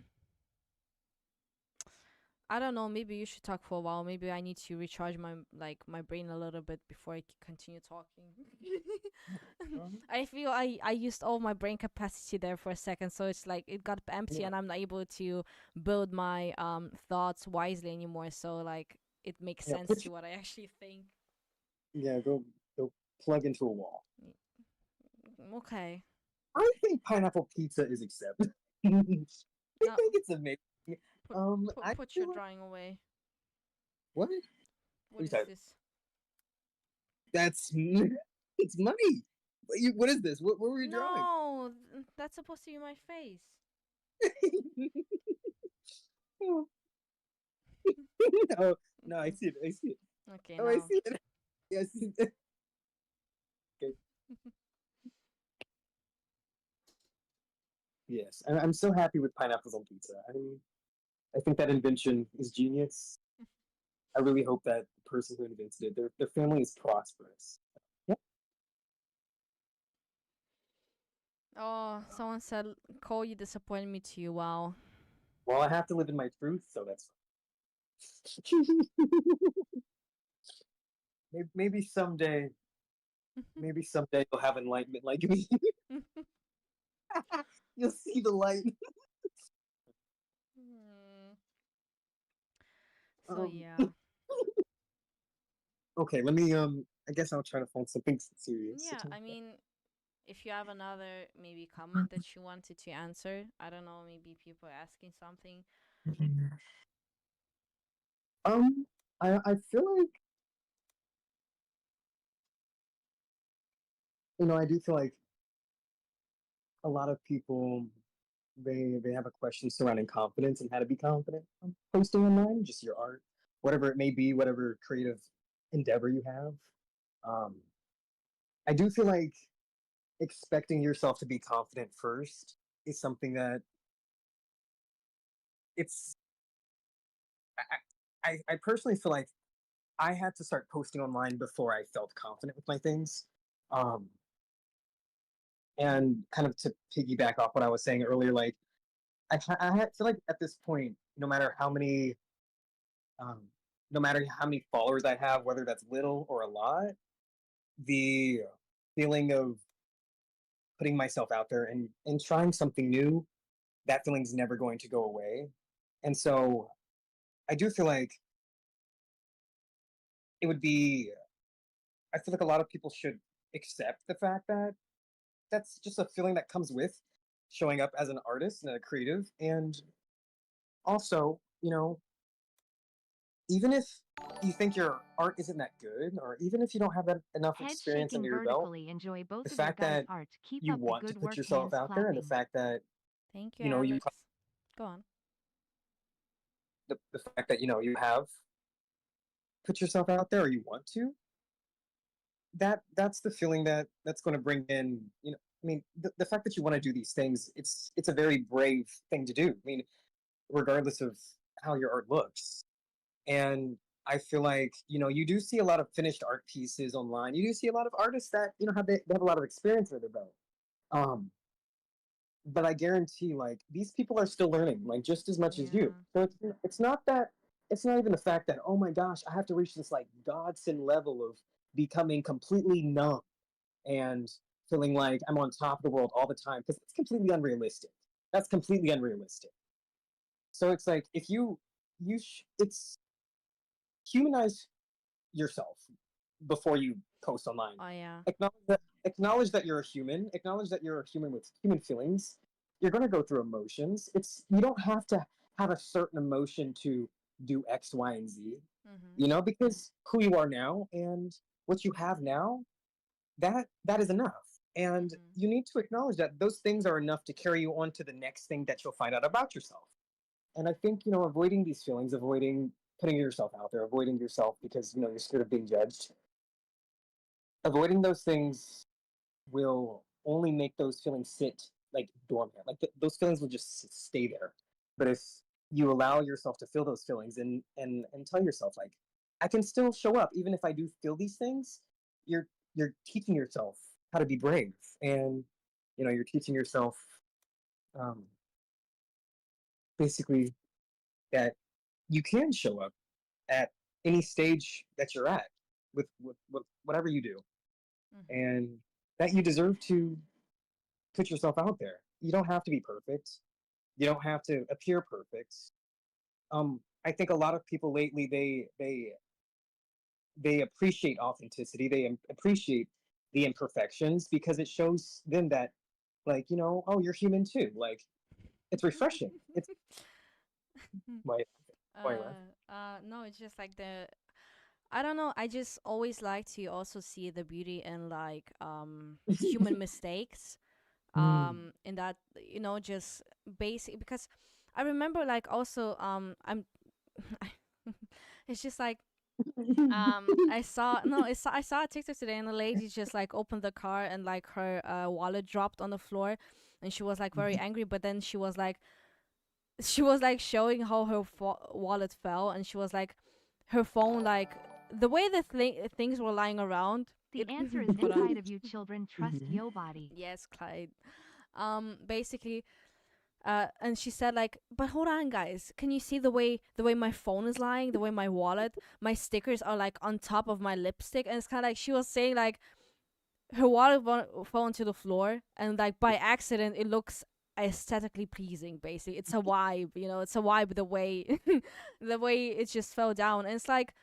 don't know. Maybe you should talk for a while. Maybe I need to recharge my brain a little bit before I continue talking. I feel I used all my brain capacity there for a second, so it's like it got empty, Yeah. and I'm not able to build my thoughts wisely anymore. So like it makes Yeah, sense to what I actually think. yeah, go plug into a wall. Okay. I think pineapple pizza is acceptable. I think Now it's amazing. I put your feel like drawing away. what? What What you is talking? this? That's it's money. What is this? What were you drawing? No, that's supposed to be my face. Oh, no, no, I see it. I see it. Okay, Oh, I now. see it. Yeah, I see it. Okay. Yes, I'm so happy with pineapples on pizza. I think that invention is genius. I really hope that the person who invented it, their family is prosperous. Yeah. Oh, someone said, Cole, you disappointed me too. Wow. Well, I have to live in my truth, so that's maybe someday. Maybe someday you'll have enlightenment like me. You'll see the light. Hmm. So, Um, yeah. okay, let me. I guess I'll try to find something serious to Yeah, talk I mean, if you have another maybe comment that you wanted to answer, I don't know, maybe people are asking something. about. I feel like I do feel like a lot of people they have a question surrounding confidence and how to be confident posting online, just your art, whatever it may be, whatever creative endeavor you have. Um, I do feel like expecting yourself to be confident first is something that it's I personally feel like I had to start posting online before I felt confident with my things. Um, and kind of to piggyback off what I was saying earlier, like I feel like at this point, um, no matter how many followers I have, whether that's little or a lot, the feeling of putting myself out there and trying something new, that feeling's never going to go away. And so I do feel like it would be I feel like a lot of people should accept the fact that that's just a feeling that comes with showing up as an artist and a creative. And also, even if you think your art isn't that good, or even if you don't have that enough Head experience shaking under your belt, vertically. Enjoy the both of your fact guys' that art. Keep you up the want to good put work. yourself Hands out there, and the clapping. fact that Thank you, you Alex. Go on. the fact that you have put yourself out there, or you want to, that's the feeling that's going to bring in I mean the fact that you want to do these things, it's a very brave thing to do. I mean, regardless of how your art looks. And I feel like you do see a lot of finished art pieces online. You do see a lot of artists that they have a lot of experience under their belt. um but I guarantee, like, these people are still learning, like, just as much as you. Yeah. So it's not that it's not even the fact that, oh my gosh, I have to reach this like godsend level of becoming completely numb and feeling like I'm on top of the world all the time, because it's completely unrealistic. That's completely unrealistic. So it's like, if it's humanize yourself before you post online. Oh yeah. Acknowledge that you're a human. Acknowledge that you're a human with human feelings. You're gonna go through emotions. You don't have to have a certain emotion to do X, Y, and Z. Mhm. You know, because who you are now and what you have now, that is enough. And Mhm. you need to acknowledge that those things are enough to carry you on to the next thing that you'll find out about yourself. And I think, avoiding these feelings, avoiding putting yourself out there, avoiding yourself because, you're scared of being judged, avoiding those things will only make those feelings sit like dormant. Like those feelings will just stay there. But if you allow yourself to feel those feelings and tell yourself like, I can still show up even if I do feel these things, you're teaching yourself how to be brave, and you're teaching yourself um, basically that you can show up at any stage that you're at with whatever you do, Mhm. and that you deserve to put yourself out there. You don't have to be perfect. You don't have to appear perfect. I think a lot of people lately they appreciate authenticity. They appreciate the imperfections because it shows them that, like, oh, you're human too. Like, it's refreshing. It's why why you laugh? No, it's just like I don't know. I just always like to also see the beauty in like human mistakes. Mm. In that just basic because I remember like also it's just like I saw no it's I saw a TikTok today and the lady just like opened the car and like her wallet dropped on the floor and she was like very angry, but then she was like showing how her wallet fell, and she was like her phone like the way the things were lying around. The answer is Hold on. inside of you, children. Trust Mhm. yo body. Yes, Clyde. Basically, and she said like, but hold on, guys, can you see the way my phone is lying, the way my wallet, my stickers are like on top of my lipstick, and it's kind of like she was saying like her wallet fell onto the floor, and like by accident it looks aesthetically pleasing. Basically, it's a vibe, it's a vibe the way the way it just fell down, and it's like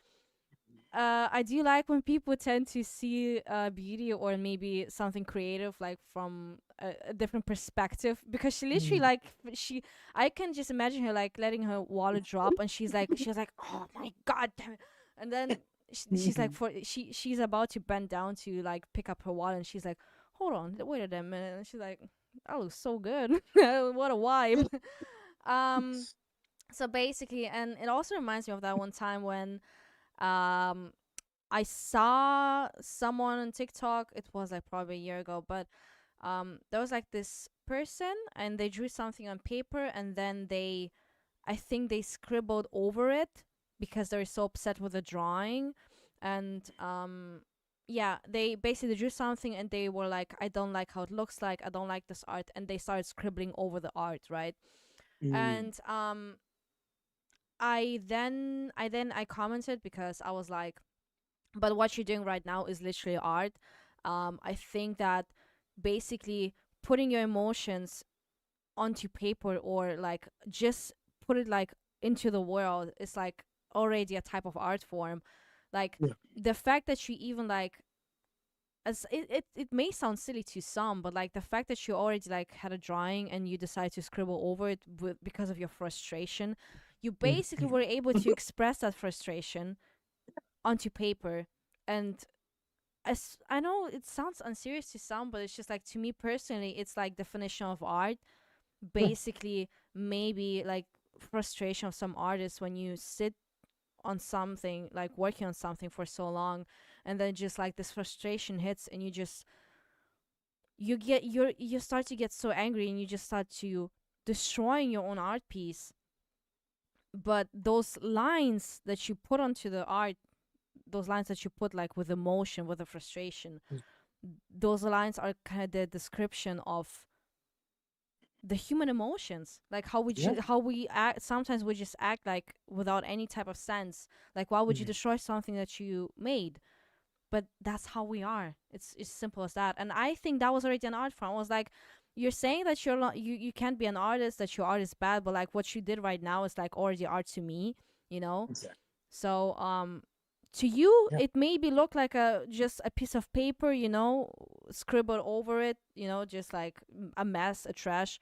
I do like when people tend to see beauty or maybe something creative like from a different perspective, because she literally Mm. like I can just imagine her like letting her wallet drop, and she's like oh my god damn it. And then she's like Mhm. she's about to bend down to like pick up her wallet, and she's like, hold on, wait a minute, and she's like, that looks so good. What a vibe. um so basically, and it also reminds me of that one time when um I saw someone on TikTok. It was like probably a year ago, but there was like this person, and they drew something on paper, and then I think they scribbled over it because they're so upset with the drawing, and yeah, they basically drew something, and they were like, I don't like how it looks like. I don't like this art, and they started scribbling over the art, right? Mm. And I commented because I was like, but what you're doing right now is literally art. I think that basically putting your emotions onto paper, or like just put it like into the world, is like already a type of art form. Like Yeah. the fact that you even like, as it may sound silly to some, but like the fact that you already like had a drawing and you decide to scribble over it because of your frustration, you basically were able to express that frustration onto paper. And as I know it sounds unserious to some, but it's just like, to me personally, it's like definition of art. Yeah. Basically, maybe like frustration of some artists when you sit on something, like working on something for so long, and then just like this frustration hits, and you start to get so angry, and you just start to destroying your own art piece. But those lines that you put onto the art, those lines that you put like with emotion, with the frustration, those lines are kind of the description of the human emotions, like Yeah. how we act. Sometimes we just act like without any type of sense. Like, why would you Mhm. destroy something that you made? But that's how we are. It's simple as that. And I think that was already an art form. I was like, you're saying that you're not, you can't be an artist, that your art is bad, but like what you did right now is like already art to me, you know. Exactly. So to you Yeah. it maybe look like just a piece of paper, scribbled over it, just like a mess, a trash.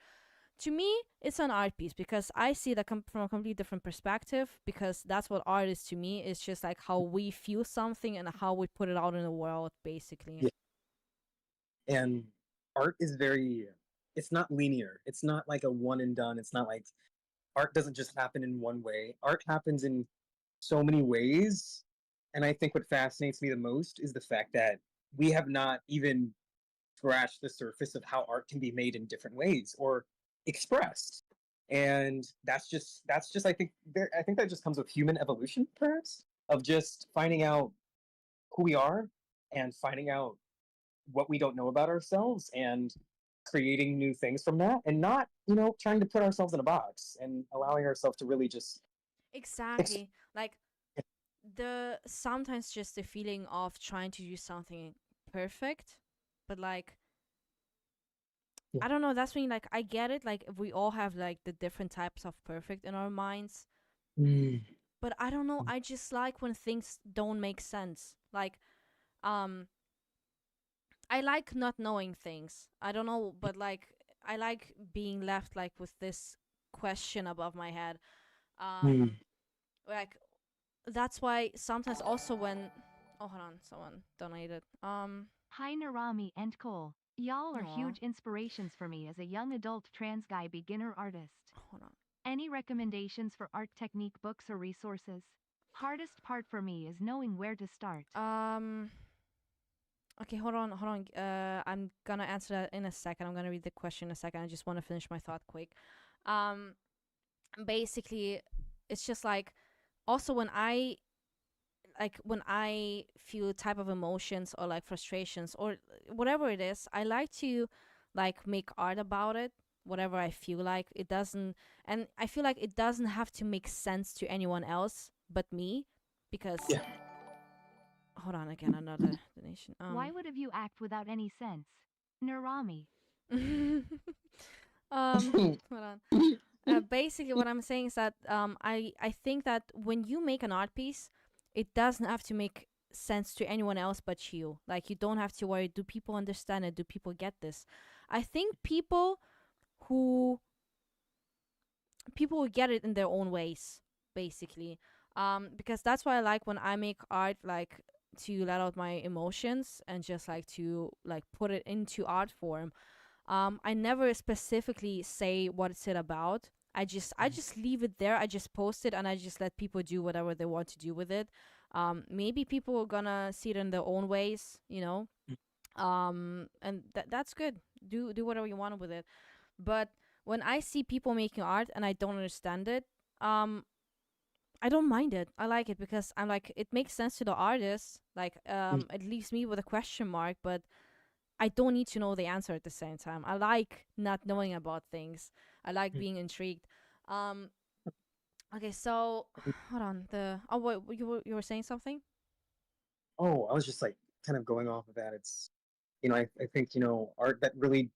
To me, it's an art piece because I see that from a completely different perspective, because that's what art is to me. It's just like how we feel something and how we put it out in the world, basically. Yeah. And art is it's not linear. It's not like a one and done. It's not like art doesn't just happen in one way. Art happens in so many ways. And I think what fascinates me the most is the fact that we have not even scratched the surface of how art can be made in different ways or expressed. And that's just I think that just comes with human evolution, perhaps, of just finding out who we are and finding out what we don't know about ourselves and creating new things from that, and not trying to put ourselves in a box and allowing ourselves to really just Exactly. Like the sometimes just the feeling of trying to do something perfect, but like yeah. I don't know, that's when like I get it, like we all have like the different types of perfect in our minds, Mm. but I don't know, I just like when things don't make sense. Like um I like not knowing things. I don't know, but like I like being left like with this question above my head. Mm. Like that's why sometimes also when hold on, someone donated. Hi Nirami and Cole. Y'all are Aw, huge inspirations for me as a young adult trans guy beginner artist. hold on. Any recommendations for art technique books or resources? Hardest part for me is knowing where to start. Okay, hold on. I'm gonna answer that in a second. I'm gonna read the question in a second. I just want to finish my thought quick. Um, basically, it's just like also when I feel type of emotions or like frustrations or whatever it is, I like to like make art about it. Whatever I feel like, it doesn't, and I feel like it doesn't have to make sense to anyone else but me, because Yeah. hold on again, another donation. Why would have you act without any sense? Nirami. Hold on. Basically, what I'm saying is that I think that when you make an art piece, it doesn't have to make sense to anyone else but you. Like you don't have to worry. Do people understand it? Do people get this? I think who people will get it in their own ways, basically. Because that's why I like when I make art, like to let out my emotions and just like to like put it into art form. I never specifically say what it's about. I just leave it there. I just post it and I just let people do whatever they want to do with it. Maybe people are gonna see it in their own ways, and that's good. Do whatever you want with it. But when I see people making art and I don't understand it, um, I don't mind it. I like it because I'm like it makes sense to the artist. Like it leaves me with a question mark, but I don't need to know the answer at the same time. I like not knowing about things. I like being intrigued. Um, okay, so hold on. What you were saying something? Oh, I was just like kind of going off of that. It's I think art that really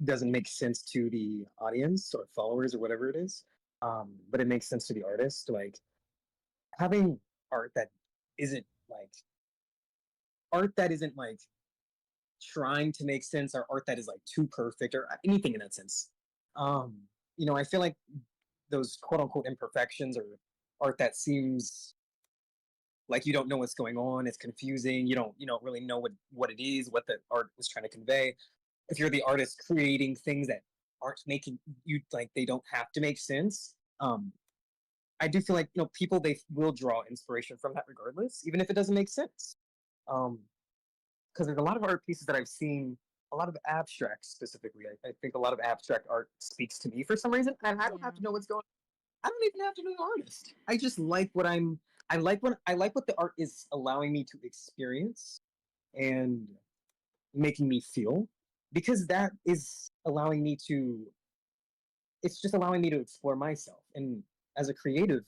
doesn't make sense to the audience or followers or whatever it is, but it makes sense to the artist. Like having art that isn't like art that isn't like trying to make sense, or art that is like too perfect or anything in that sense. Um, I feel like those quote unquote imperfections or art that seems like you don't know what's going on, it's confusing, you don't really know what it is, what the art was trying to convey. If you're the artist creating things that aren't making you like they don't have to make sense, I do feel like people they will draw inspiration from that regardless, even if it doesn't make sense. Um, because there's a lot of art pieces that I've seen, a lot of abstract specifically. I think a lot of abstract art speaks to me for some reason, and I don't have Yeah. to know what's going on. I don't even have to know the artist. I just like what I'm. I like what the art is allowing me to experience and making me feel, because that is allowing me to. It's just allowing me to explore myself, and as a creative,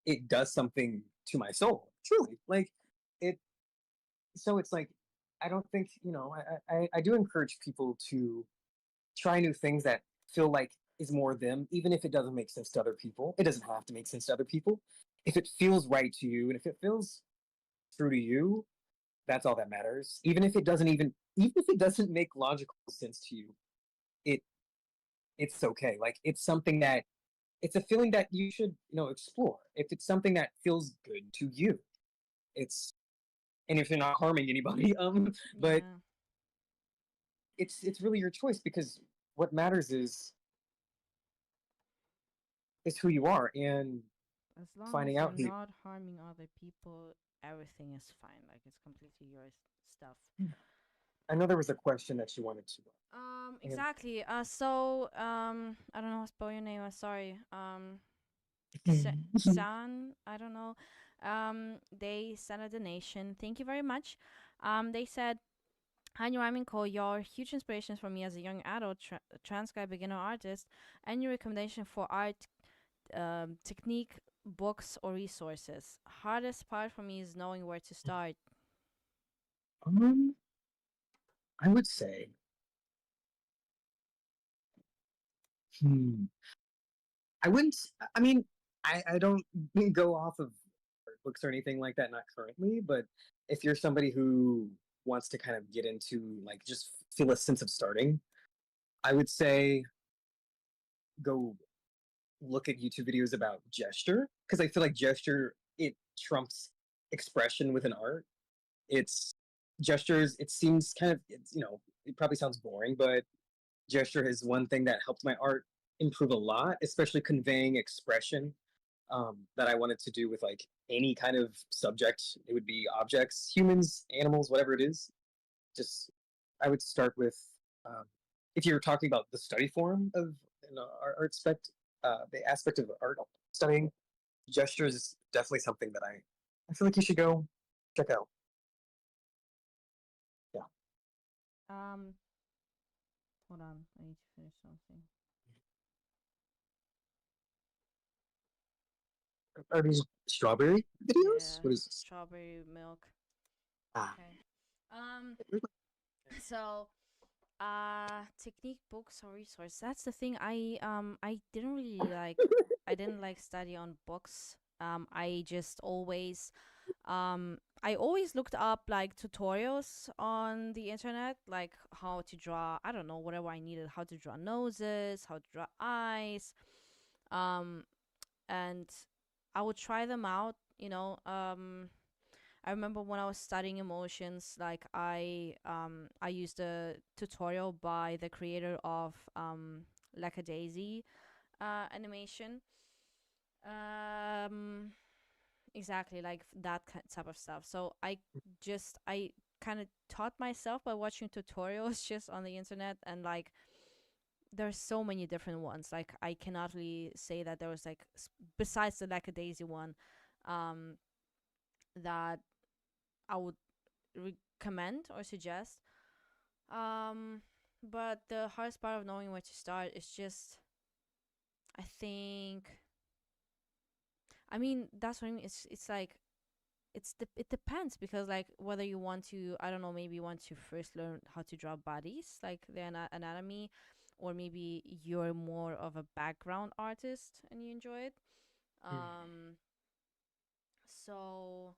it does something to my soul. Truly, like it so it's like I don't think I do encourage people to try new things that feel like is more them, even if it doesn't make sense to other people. It doesn't have to make sense to other people. If it feels right to you and if it feels true to you, that's all that matters. Even if it doesn't make logical sense to you, it it's okay. Like it's something that it's a feeling that you should, explore. If it's something that feels good to you, it's and if you're not harming anybody, but Yeah. it's really your choice because what matters is who you are and As long finding as you're out who not harming other people, everything is fine. Like it's completely your stuff. I know there was a question that you wanted to and Exactly. I don't know how to spell your name. I'm sorry. San, I don't know. They sent a donation. Thank you very much. They said, "Hi, Nirami, you're huge inspirations for me as a young adult, trans guy, beginner artist. Any recommendation for art, technique, books, or resources? Hardest part for me is knowing where to start." um I would say hmm, I wouldn't I mean I don't go off of books or anything like that, not currently, but if you're somebody who wants to kind of get into like just feel a sense of starting, I would say go look at YouTube videos about gesture because I feel like gesture it trumps expression within art. It's gestures. It seems kind of it probably sounds boring, but gesture is one thing that helped my art improve a lot, especially conveying expression that I wanted to do with like any kind of subject. It would be objects, humans, animals, whatever it is. Just I would start with if you're talking about the study form of art the aspect of art studying, gestures is definitely something that I feel like you should go check out. Yeah. Um, Hold on. I need to finish something. Are these strawberry videos? Yeah, What is this? strawberry milk. Ah. Okay. Um. So, technique, books, or resource. That's the thing. I didn't really like. I didn't like study on books. I just always I always looked up like tutorials on the internet, like how to draw, I don't know, whatever I needed, how to draw noses, how to draw eyes. Um, and I would try them out, you know. I remember when I was studying emotions, like I used a tutorial by the creator of Lackadaisy animation. Um, exactly, like that type of stuff. So I kind of taught myself by watching tutorials just on the internet, and like there's so many different ones. Like I cannot really say that there was like besides the Lackadaisy one um that I would recommend or suggest. um but the hardest part of knowing where to start is just, I think, I mean, that's what I mean. It's like it depends, because like whether you want to, I don't know, maybe you want to first learn how to draw bodies, like the anatomy, or maybe you're more of a background artist and you enjoy it. um so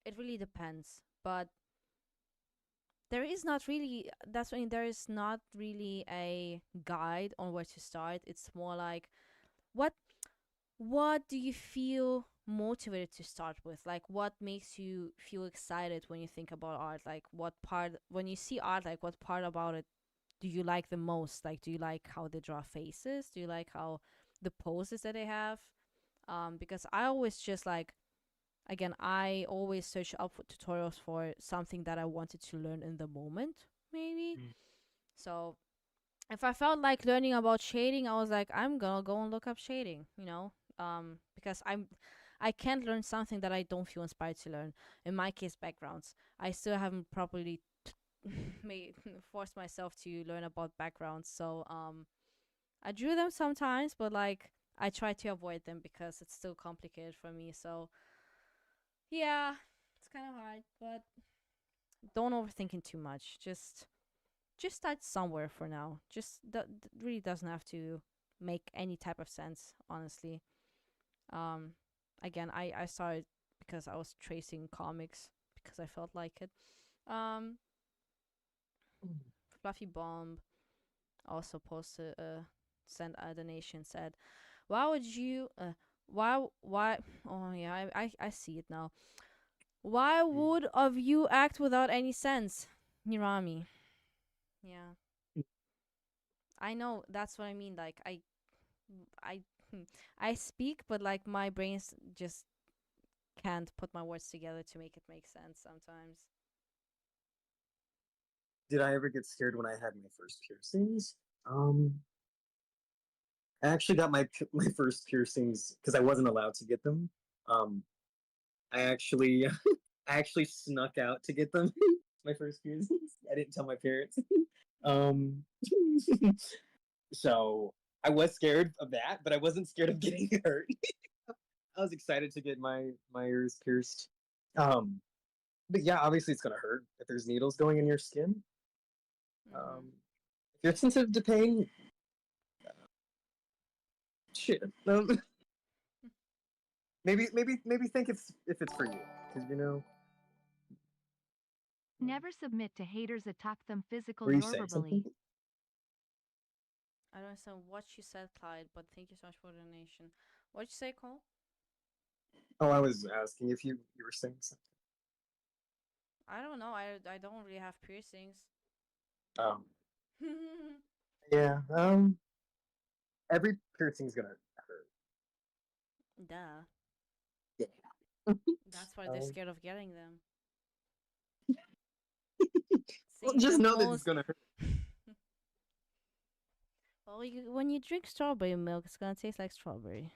it really depends, but there is not really, that's when there is not really a guide on where to start. It's more like, what what do you feel motivated to start with? Like what makes you feel excited when you think about art? Like what part, when you see art, like what part about it do you like the most? Like do you like how they draw faces? Do you like how the poses that they have? Because I always just like, again, I always search up for tutorials for something that I wanted to learn in the moment, maybe. So if I felt like learning about shading, I was like, I'm gonna go and look up shading, you know? Because I can't learn something that I don't feel inspired to learn. In my case, backgrounds. I still haven't properly made forced myself to learn about backgrounds. So I drew them sometimes, but like I try to avoid them because it's still complicated for me. So yeah, it's kind of hard, but don't overthink it too much. Just just start somewhere for now. Just that really doesn't have to make any type of sense, honestly. Um, Again, I started because I was tracing comics because I felt like it. Um, Fluffy Bomb also posted sent a donation, said, "Why would you why oh yeah, I see it now. Why would of you act without any sense, Nirami?" Yeah, I know that's what I mean. Like I I speak, but like my brains just can't put my words together to make it make sense sometimes. Did I ever get scared when I had my first piercings? Um, I actually got my first piercings because I wasn't allowed to get them. Um, I actually I actually snuck out to get them. My first piercings. I didn't tell my parents. um, so I was scared of that, but I wasn't scared of getting hurt. I was excited to get my ears pierced. Um, but yeah, obviously it's gonna hurt if there's needles going in your skin. Mm-hmm. If you're sensitive to pain, shit. Maybe think if it's for you, because Never submit to haters, attack them were physical you nor saying something? verbally. I don't understand what you said, Clyde, but thank you so much for the donation. What'd you say, Cole? Oh, I was asking if you were saying something. I don't know. I don't really have piercings. Um, yeah. Every piercing's gonna hurt. Duh. Yeah. That's why they're Um, scared of getting them. well, Saying just the know that it's most. gonna hurt. Well, when you drink strawberry milk, it's gonna taste like strawberry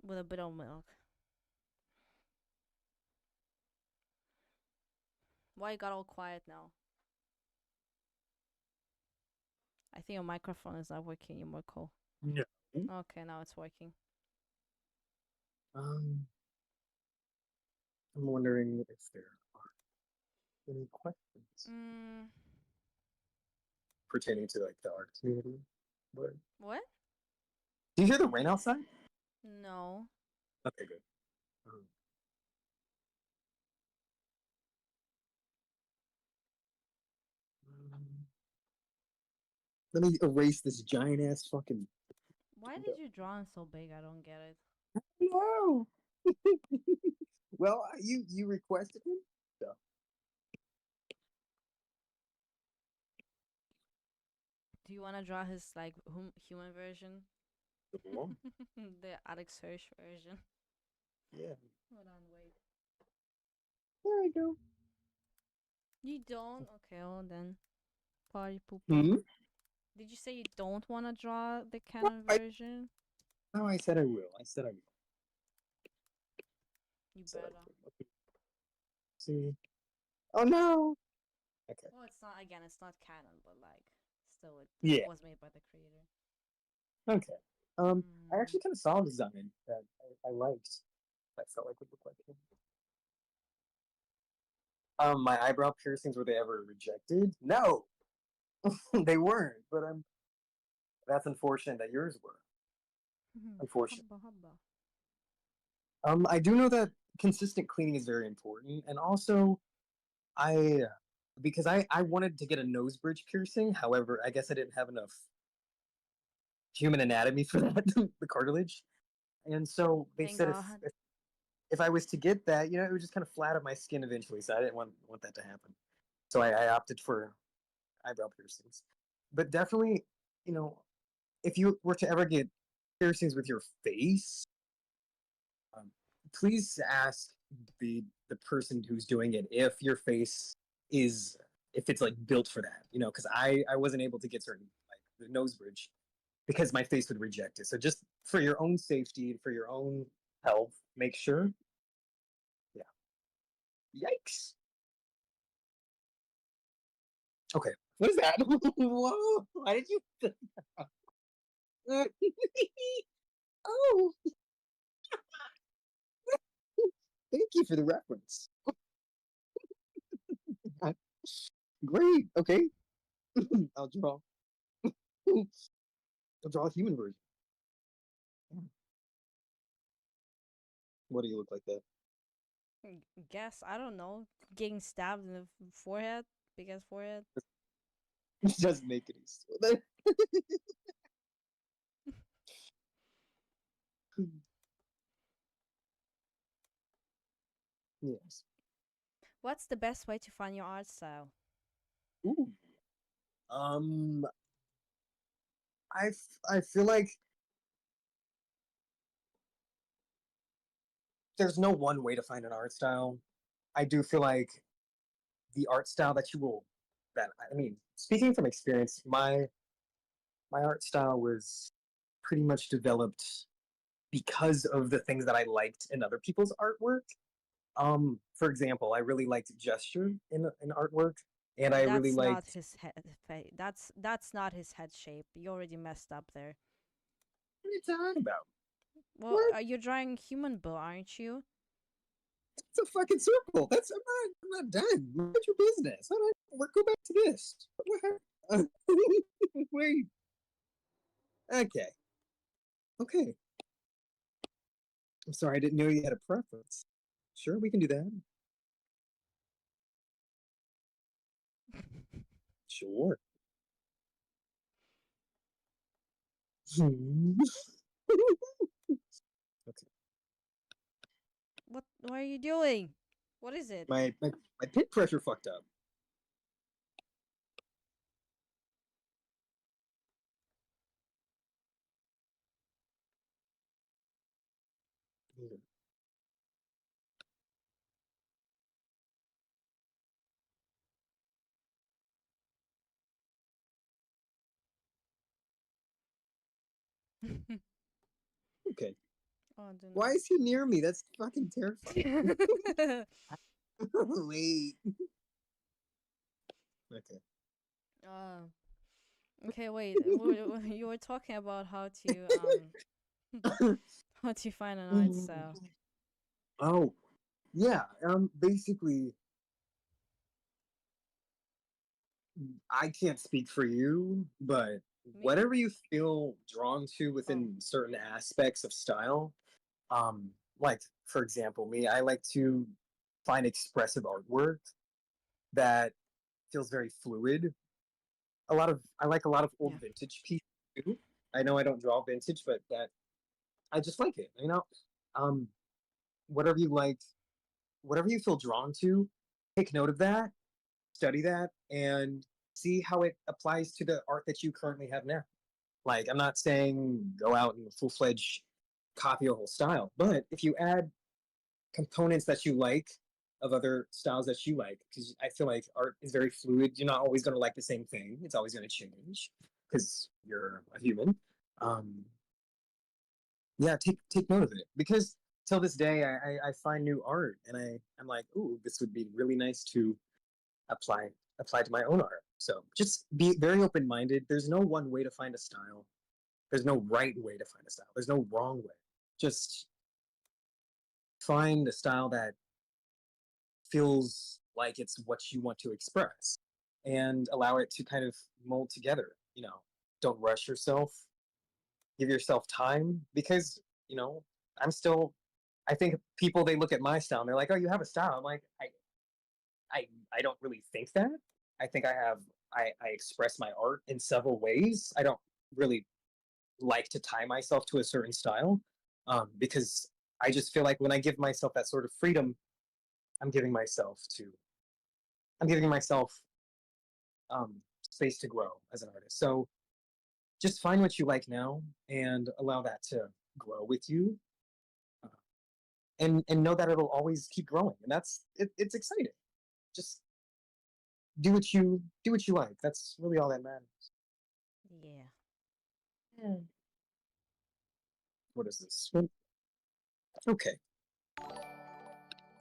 with a bit of milk. Why you got all quiet now? I think your microphone is not working anymore, Cole. No. Okay, now it's working. Um, I'm wondering if there are any questions Mm, pertaining to like the art community. But what? do you hear the rain outside? No. Okay, good. Um, let me erase this giant ass fucking. Why did you draw it so big? I don't get it. No. Well, you requested it, so Do you want to draw his like human version? cool. The Alex Hirsch version. Yeah. Hold on, wait. There we go. You don't? Okay, well then. Party pooper. Hmm. Did you say you don't want to draw the No, canon version? no, I said I will. I said I will. You Said I better. will. Okay. See. Oh no. Okay. Well, it's not, again, it's not canon, but like, still, it Yeah. was made by the creator. Okay. I Mm. actually kind of saw a design that I liked. I felt like would look like him. My eyebrow piercings, were they ever rejected? No, they weren't. But that's unfortunate that yours were. Unfortunate. Hubba hubba. I do know that consistent cleaning is very important, and also I because I wanted to get a nose bridge piercing. However, I guess I didn't have enough human anatomy for that, the cartilage, and so they Thank said God. if I was to get that, it would just kind of flatter my skin eventually. So I didn't want that to happen. So I opted for eyebrow piercings. But definitely, you know, if you were to ever get piercings with your face, um, please ask the person who's doing it if your face is if it's like built for that. Because I wasn't able to get certain like the nose bridge because my face would reject it. So just for your own safety and for your own health, make sure. Yeah. Yikes. Okay. What is that? Whoa! Why did you? Oh, thank you for the reference. Great. Okay. I'll draw. I'll draw a human version. What do you look like that? Guess I don't know. Getting stabbed in the forehead, big ass forehead. It doesn't make any sense. Yes. What's the best way to find your art style? Ooh. Um, I feel like there's no one way to find an art style. I do feel like the art style that you will that I mean, speaking from experience, my art style was pretty much developed because of the things that I liked in other people's artwork. For example, I really liked gesture in artwork, and I really That's not liked. his head. That's not his head shape. You already messed up there. What are you talking about? Well, What? you're drawing human bull, aren't you? It's a fucking circle. That's I'm not done. What's your business? All right, go back to this. Wait. Okay. Okay. I'm sorry, I didn't know you had a preference. Sure, we can do that. Sure. Okay. What are you doing? What is it? My pit pressure fucked up. Okay. Oh, I don't Why is he near me? That's fucking terrifying. know. Wait. Okay. Okay, wait. You were talking about how to how to find an art style. Oh, yeah. Basically, I can't speak for you, but Me? whatever you feel drawn to Oh. within certain aspects of style, um, like for example, me, I like to find expressive artwork that feels very fluid. I like a lot of old Yeah. vintage pieces too. I know I don't draw vintage, but that I just like it. Um, whatever you like, whatever you feel drawn to, take note of that, study that, and see how it applies to the art that you currently have now. Like, I'm not saying go out and full fledged copy a whole style, but if you add components that you like of other styles that you like, because I feel like art is very fluid. You're not always going to like the same thing. It's always going to change because you're a human. Um, yeah, take note of it because till this day I find new art and I'm like, ooh, this would be really nice to apply apply to my own art. So just be very open minded. There's no one way to find a style. There's no right way to find a style. There's no wrong way. Just find a style that feels like it's what you want to express and allow it to kind of mold together. Don't rush yourself. Give yourself time because, you know, I'm still I think people they look at my style and they're like, "Oh, you have a style." I'm like, I don't really think that. I think I express my art in several ways. I don't really like to tie myself to a certain style because I just feel like when I give myself that sort of freedom, I'm giving myself to I'm giving myself space to grow as an artist. So just find what you like now and allow that to grow with you, uh, and know that it'll always keep growing. And it's exciting. Just do what you like. That's really all that matters. Yeah. Yeah. What is this? Okay.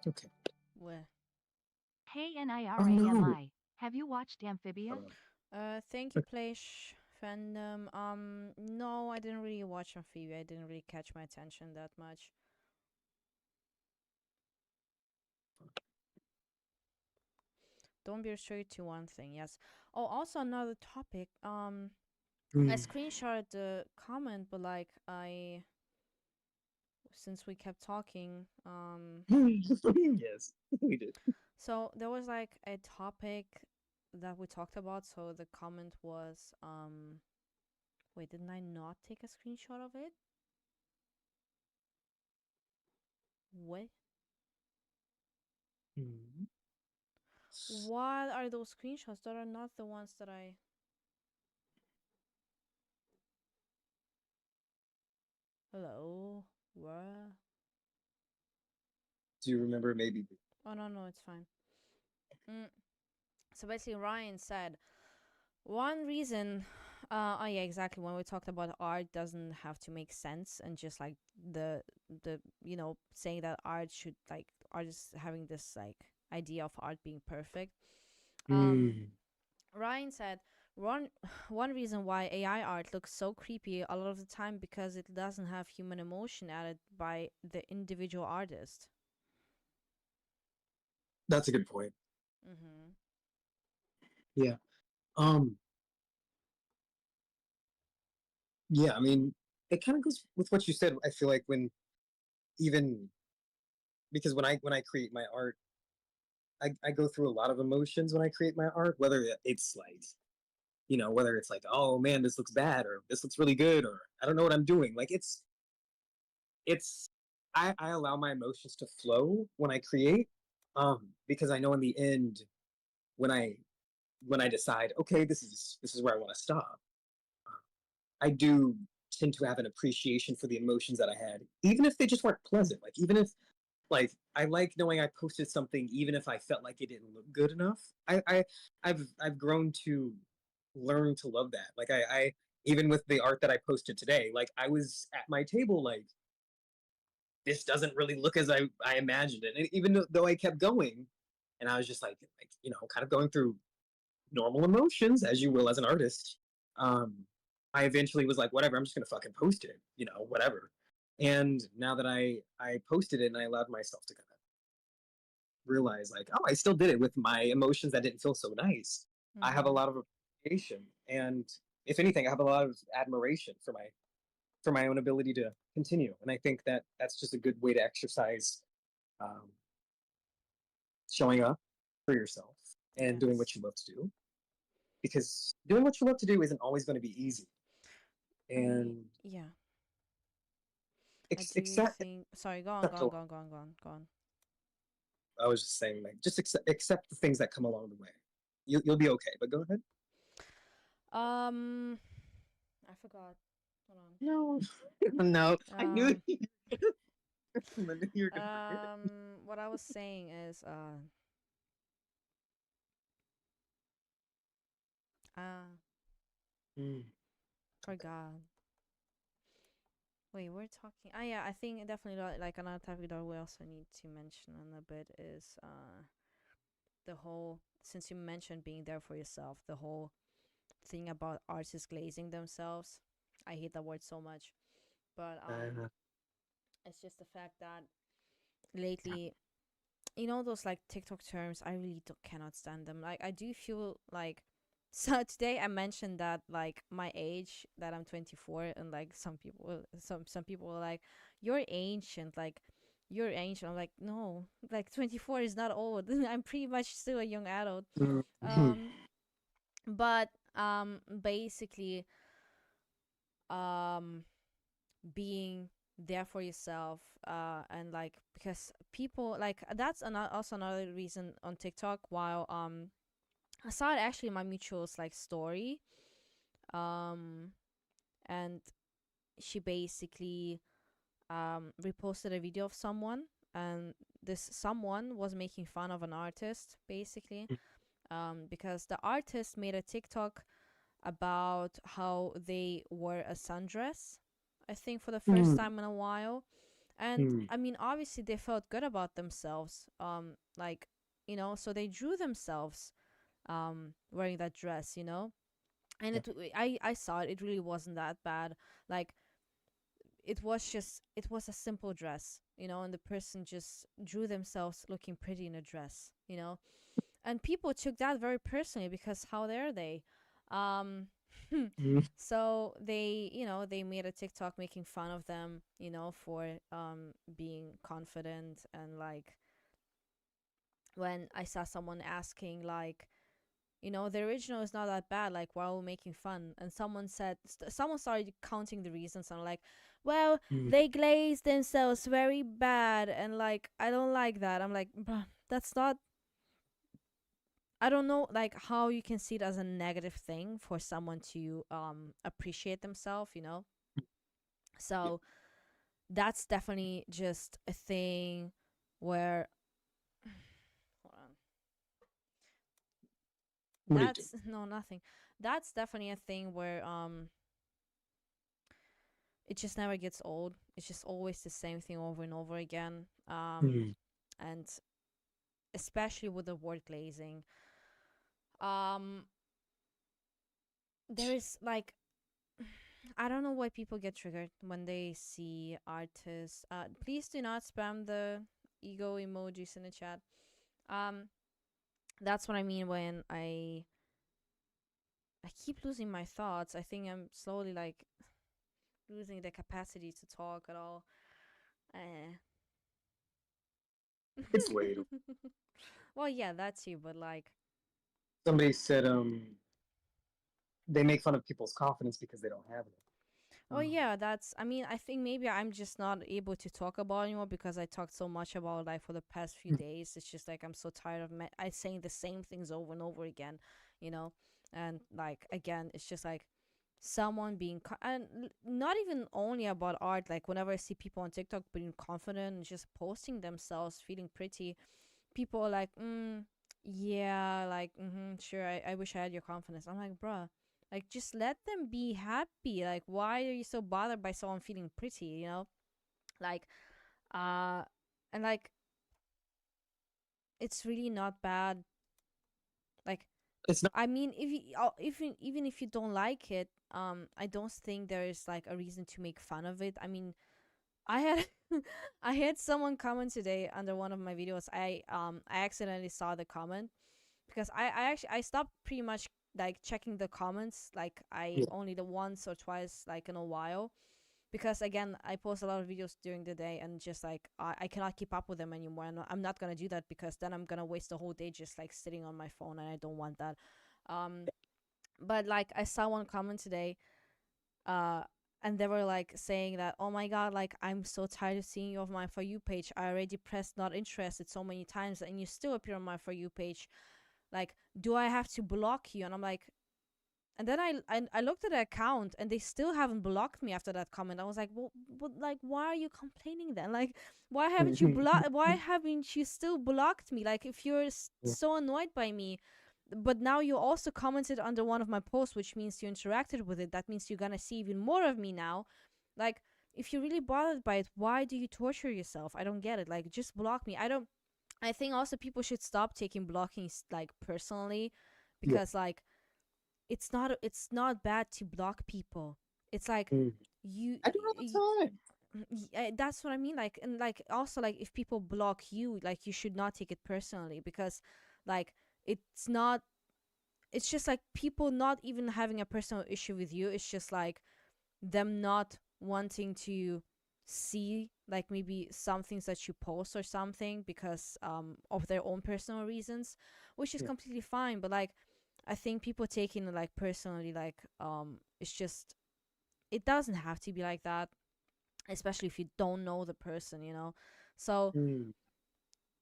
Okay. Where? Hey Oh no. Nirami, have you watched Amphibia? Thank you, Place fandom. No, I didn't really watch Amphibia. I didn't really catch my attention that much. Don't be restricted to one thing. Yes. Oh, also another topic. I Mm. screenshotted the comment, but like since we kept talking, Yes, we did. so there was like a topic that we talked about. So the comment was, wait, didn't I not take a screenshot of it? What? Mm. What are those screenshots? That are not the ones that I. Hello? What? Do you remember maybe? Oh, no, it's fine. So basically, Ryan said one reason. Oh yeah, exactly. When we talked about art, doesn't have to make sense, and just like the saying that art should like artists having this like idea of art being perfect. Mm. Ryan said one one reason why AI art looks so creepy a lot of the time because it doesn't have human emotion added by the individual artist. That's a good point. Mm-hmm. Yeah. Um. Yeah. I mean, it kind of goes with what you said. I feel like when even because when I create my art, I go through a lot of emotions when I create my art, whether it's like, whether it's like, oh man, this looks bad, or this looks really good, or I don't know what I'm doing. Like it's I allow my emotions to flow when I create, because I know in the end, when I decide, okay, this is where I want to stop, I do tend to have an appreciation for the emotions that I had, even if they just weren't pleasant. Like even if like I like knowing I posted something, even if I felt like it didn't look good enough. I've grown to learn to love that. Like I even with the art that I posted today, like I was at my table like this doesn't really look as I imagined it. And even though I kept going, and I was just like kind of going through normal emotions as you will as an artist. Um, I eventually was like, whatever, I'm just gonna fucking post it, whatever. And now that I posted it and I allowed myself to kind of realize like, oh, I still did it with my emotions that didn't feel so nice. I have a Mm-hmm. lot of appreciation, and if anything, I have a lot of admiration for my own ability to continue. And I think that that's just a good way to exercise um, showing up for yourself and doing what Yes. you love to do. Because doing what you love to do isn't always going to be easy. And Yeah. I ex- do accept, think. Sorry, go on, go accept a on, lot. go on, go on, go on, go on. I was just saying, like, just accept the things that come along the way. You'll be okay. But go ahead. Um, I forgot. Hold No, no. I knew on. you. I knew you were gonna forget. What I was saying is, uh, Mm. forgot. Wait, we're talking. Ah, yeah, I think definitely like another topic that we also need to mention in a bit is the whole, since you mentioned being there for yourself, the whole thing about artists glazing themselves. I hate that word so much, but Uh, it's just the fact that lately, those like TikTok terms, I really cannot stand them. Like I do feel like so today I mentioned that like my age, that I'm 24, and like some people are like, you're ancient, like you're ancient. I'm like, no, like 24 is not old. I'm pretty much still a young adult. mm. Um but basically, um being there for yourself, and like because people like that's also another reason on TikTok. While I saw it actually in my mutual's like story, um and she basically reposted a video of someone, and this someone was making fun of an artist basically, because the artist made a TikTok about how they wore a sundress, I think for the first Mm. time in a while. And Mm. I mean, obviously they felt good about themselves. Like, so they drew themselves wearing that dress, And Yeah. I saw it, it really wasn't that bad. Like it was a simple dress, and the person just drew themselves looking pretty in a dress, and people took that very personally because how dare they? Um, Mm. so they, they made a TikTok making fun of them, for being confident, and like when I saw someone asking like, the original is not that bad, like why are we making fun? And someone said, someone started counting the reasons, and I'm like, well, Mm. they glazed themselves very bad, and like I don't like that. I'm like, bruh, that's not, I don't know like how you can see it as a negative thing for someone to appreciate themselves, Yeah. So that's definitely just a thing where hold on. What do you do? That's no nothing. That's definitely a thing where it just never gets old. It's just always the same thing over and over again. Mm. And especially with the word glazing. Um there is like I don't know why people get triggered when they see artists. Please do not spam the ego emojis in the chat. Um, that's what I mean when I keep losing my thoughts. I think I'm slowly like losing the capacity to talk at all. Eh. It's late. Well, yeah, that's you, but like, Somebody said they make fun of people's confidence because they don't have it. well, yeah, that's. I mean, I think maybe I'm just not able to talk about it anymore because I talked so much about like for the past few days. It's just like I'm so tired of I saying the same things over and over again, you know. And like again, it's just like someone being and not even only about art. Like whenever I see people on TikTok being confident and just posting themselves, feeling pretty, people are like, yeah, like, sure, I wish I had your confidence. I'm like, bruh, like, just let them be happy. Like, why are you so bothered by someone feeling pretty, Like, uh, and like, it's really not bad. Like, It's not. I mean, even if you don't like it, I don't think there is like a reason to make fun of it. I mean, I had I had someone comment today under one of my videos. I accidentally saw the comment because I stopped pretty much like checking the comments, like I Yeah. only the once or twice like in a while, because again I post a lot of videos during the day, and just like I cannot keep up with them anymore, and I'm not gonna do that because then I'm gonna waste the whole day just like sitting on my phone, and I don't want that. um but like I saw one comment today, uh and they were like saying that, oh my god, like I'm so tired of seeing you on my For You page. I already pressed not interested so many times and you still appear on my For You page. Like, do I have to block you? And I'm like, and then I looked at the account and they still haven't blocked me after that comment. I was like, well, like, why are you complaining then? Like, why haven't you why haven't you still blocked me? Like, if you're so annoyed by me, but now you also commented under one of my posts, which means you interacted with it. That means you're gonna see even more of me now. Like, if you're really bothered by it, why do you torture yourself? I don't get it. Like, just block me. I think also people should stop taking blocking like personally, Yeah. because like it's not bad to block people. It's like Mm. you, I do it all the time. that's what I mean. Like, and like also like if people block you, like you should not take it personally, because like it's not, it's just like people not even having a personal issue with you. It's just like them not wanting to see like maybe some things that you post or something because of their own personal reasons, which is Yeah. completely fine. But like I think people taking it like personally, like it's just, it doesn't have to be like that, especially if you don't know the person, so Mm.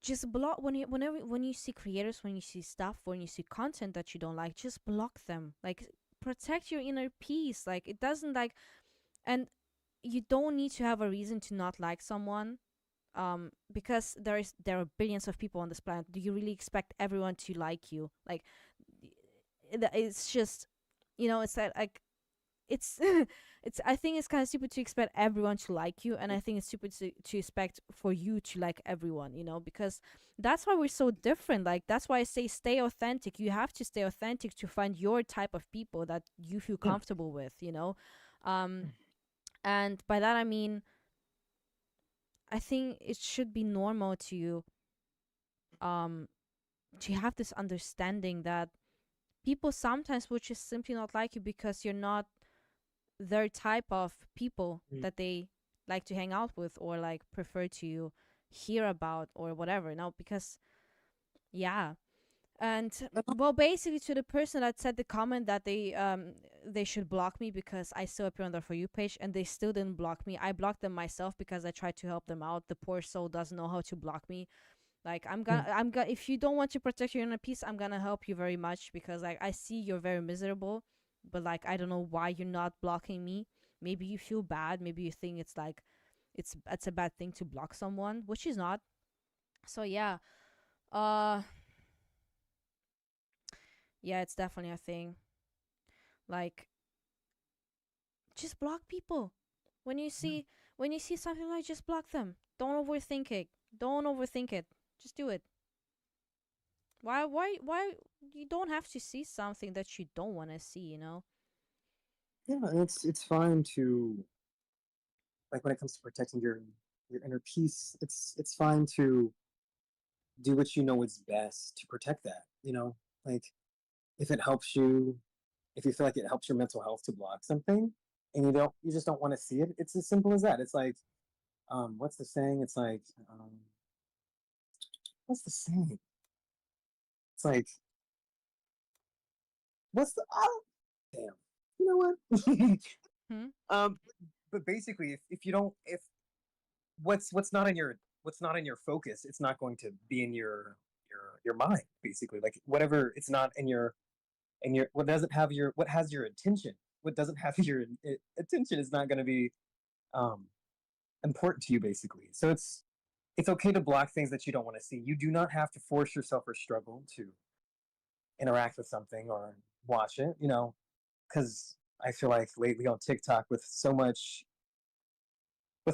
just block when you see creators, when you see stuff, when you see content that you don't like, just block them. Like, protect your inner peace. Like, it doesn't like, and you don't need to have a reason to not like someone, because there are billions of people on this planet. Do you really expect everyone to like you? Like, it's just, it's like it's it's, I think it's kind of stupid to expect everyone to like you, and I think it's stupid to expect for you to like everyone, because that's why we're so different. Like, that's why I say stay authentic. You have to stay authentic to find your type of people that you feel Yeah. comfortable with, and by that I mean, I think it should be normal to um to have this understanding that people sometimes will just simply not like you because you're not their type of people Mm. that they like to hang out with or like prefer to hear about or whatever. No, because yeah. And well, basically, to the person that said the comment that they should block me because I still appear on their For You page, and they still didn't block me. I blocked them myself because I tried to help them out. The poor soul doesn't know how to block me. Like I'm gonna. If you don't want to protect your inner peace, I'm gonna help you very much because like I see you're very miserable, but like I don't know why you're not blocking me. Maybe you feel bad. Maybe you think it's like it's a bad thing to block someone, which is not. So yeah, uh, yeah, it's definitely a thing. Like just block people. When you see when you see something like just block them. Don't overthink it. Don't overthink it. Just do it. Why you don't have to see something that you don't want to see, you know? Yeah, and it's fine to, like, when it comes to protecting your inner peace, it's fine to do what you know is best to protect that, you know? Like, if it helps you, if you feel like it helps your mental health to block something and you just don't want to see it, it's as simple as that. It's like, what's the saying? It's like, what's the saying? It's like, what's the, oh, damn, you know what? Hmm? um, but basically, if you don't, if what's not in your what's not in your focus, it's not going to be in your mind. Basically, like whatever it's not in your what doesn't have your what has your attention, what doesn't have your attention is not going to be um important to you. Basically, so it's okay to block things that you don't want to see. You do not have to force yourself or struggle to interact with something or watch it. You know, because I feel like lately on TikTok with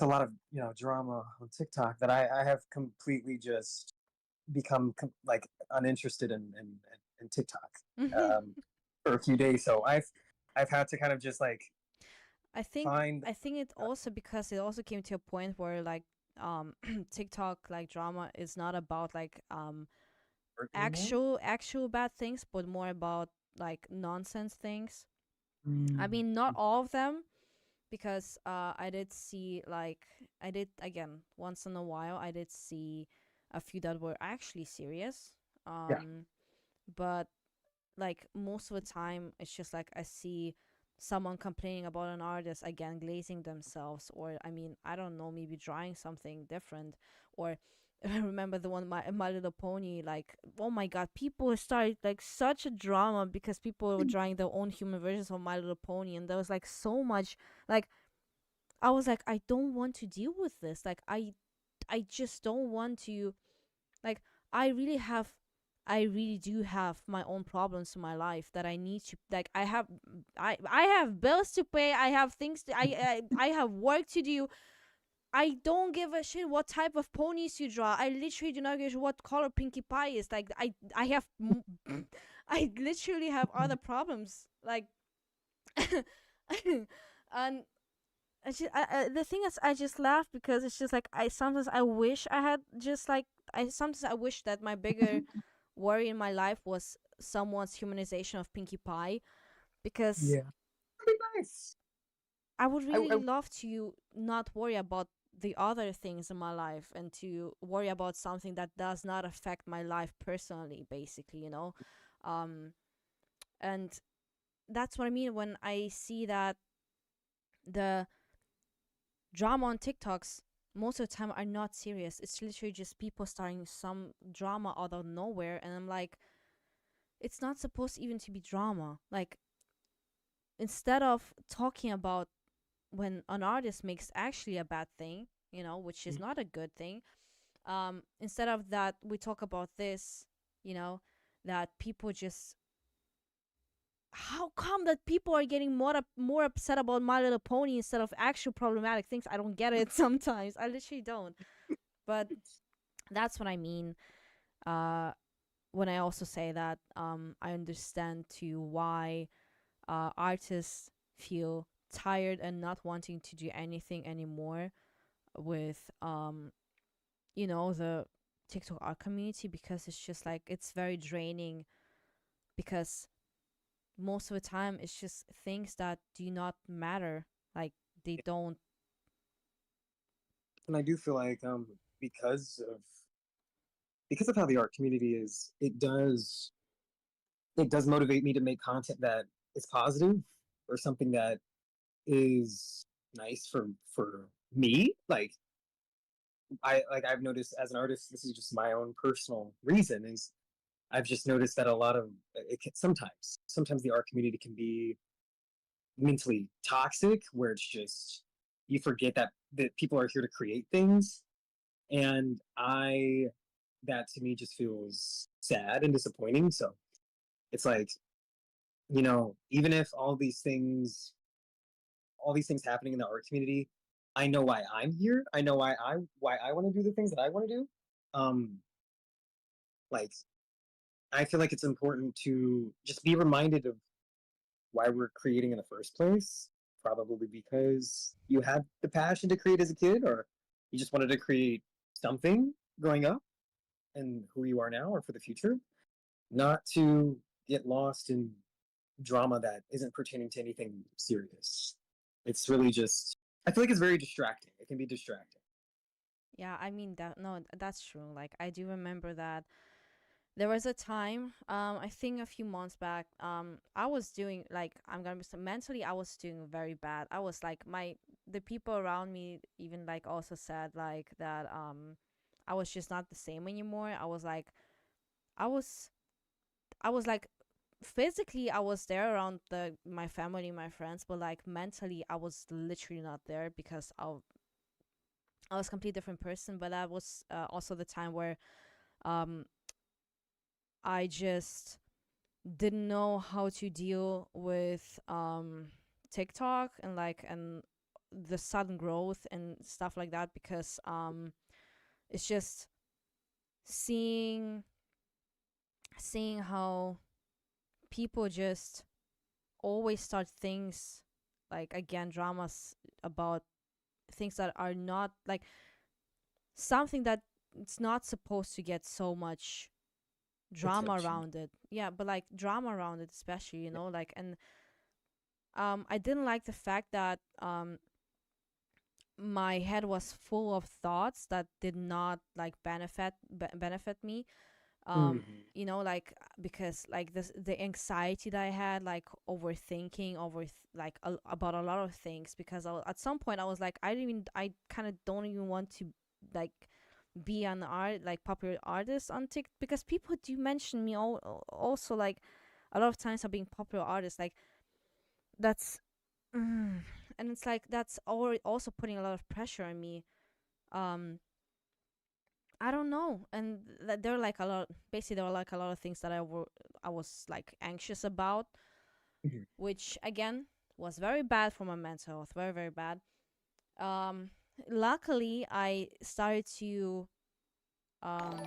a lot of drama on TikTok that I have completely just become like uninterested in TikTok for a few days. So I've had to kind of just like I think find I think it also because it also came to a point where like TikTok like drama is not about like work anymore. actual bad things, but more about like nonsense things. I Mm. mean, not all of them, because I did see like I did again once in a while. I did see a few that were actually serious. Yeah. But like most of the time, it's just like I see someone complaining about an artist again glazing themselves, or I mean, I don't know, maybe drawing something different, or I remember the one My Little Pony. Like, oh my god, people started like such a drama because people were drawing their own human versions of My Little Pony, and there was like so much like I was like, I don't want to deal with this. Like, I just don't want to. Like, I really have, I really do have my own problems in my life that I need to. Like, I have bills to pay. I have things to. I have work to do. I don't give a shit what type of ponies you draw. I literally do not give a shit what color Pinkie Pie is. Like, I have, I literally have other problems. Like, and the thing is, I just laugh because it's just like I sometimes I wish I had just like I sometimes I wish that my bigger worry in my life was someone's humanization of Pinkie Pie, because Yeah. Pretty nice. I would I really love to not worry about the other things in my life and to worry about something that does not affect my life personally, basically, you know. Um, and that's what I mean when I see that the drama on TikToks most of the time are not serious. It's literally just people starting some drama out of nowhere, and I'm like, it's not supposed even to be drama. Like, instead of talking about when an artist makes actually a bad thing, you know, which is not a good thing, instead of that, we talk about this, you know, that people just how come that people are getting more upset about My Little Pony instead of actual problematic things? I don't get it sometimes. I literally don't. But that's what I mean. Uh, when I also say that, I understand too why artists feel tired and not wanting to do anything anymore with you know, the TikTok art community, because it's just like it's very draining, because most of the time it's just things that do not matter, like they don't. And I do feel like because of how the art community is, it does motivate me to make content that is positive, or something that is nice for me. Like I've noticed as an artist, this is just my own personal reason, is I've just noticed that a lot of sometimes the art community can be mentally toxic, where it's just you forget that people are here to create things, and I that to me just feels sad and disappointing. So it's like, even if all these things happening in the art community, I know why I'm here. I know why I want to do the things that I want to do. Like I feel like it's important to just be reminded of why we're creating in the first place. Probably because you had the passion to create as a kid, or you just wanted to create something growing up, and who you are now or for the future. Not to get lost in drama that isn't pertaining to anything serious. It's really just, I feel like it's very distracting. It can be distracting. Yeah, I mean that. No, that's true. Like I do remember that there was a time, I think a few months back, I was doing like, I'm gonna be mentally, I was doing very bad. I was like, the people around me even like also said like that, I was just not the same anymore. I was I was like, physically I was there around my family, my friends, but like mentally I was literally not there, because I was a completely different person. But that was also the time where um I just didn't know how to deal with TikTok, and the sudden growth and stuff like that, because it's just seeing how people just always start things, like, again, dramas about things that are not like something that it's not supposed to get so much drama Attention. around it. Yeah, but like drama around it, especially, like. And I didn't like the fact that my head was full of thoughts that did not like benefit me. Mm-hmm. Like, because like the anxiety that I had, like overthinking like about a lot of things, because at some point I was like, I kind of don't even want to like be an popular artist on TikTok, because people do mention me also like a lot of times of being popular artist, like that's and it's like that's already also putting a lot of pressure on me. um I don't know. And there are like a lot, basically there were like a lot of things that I was like anxious about, Mm-hmm. which again was very bad for my mental health, very very bad. um Luckily um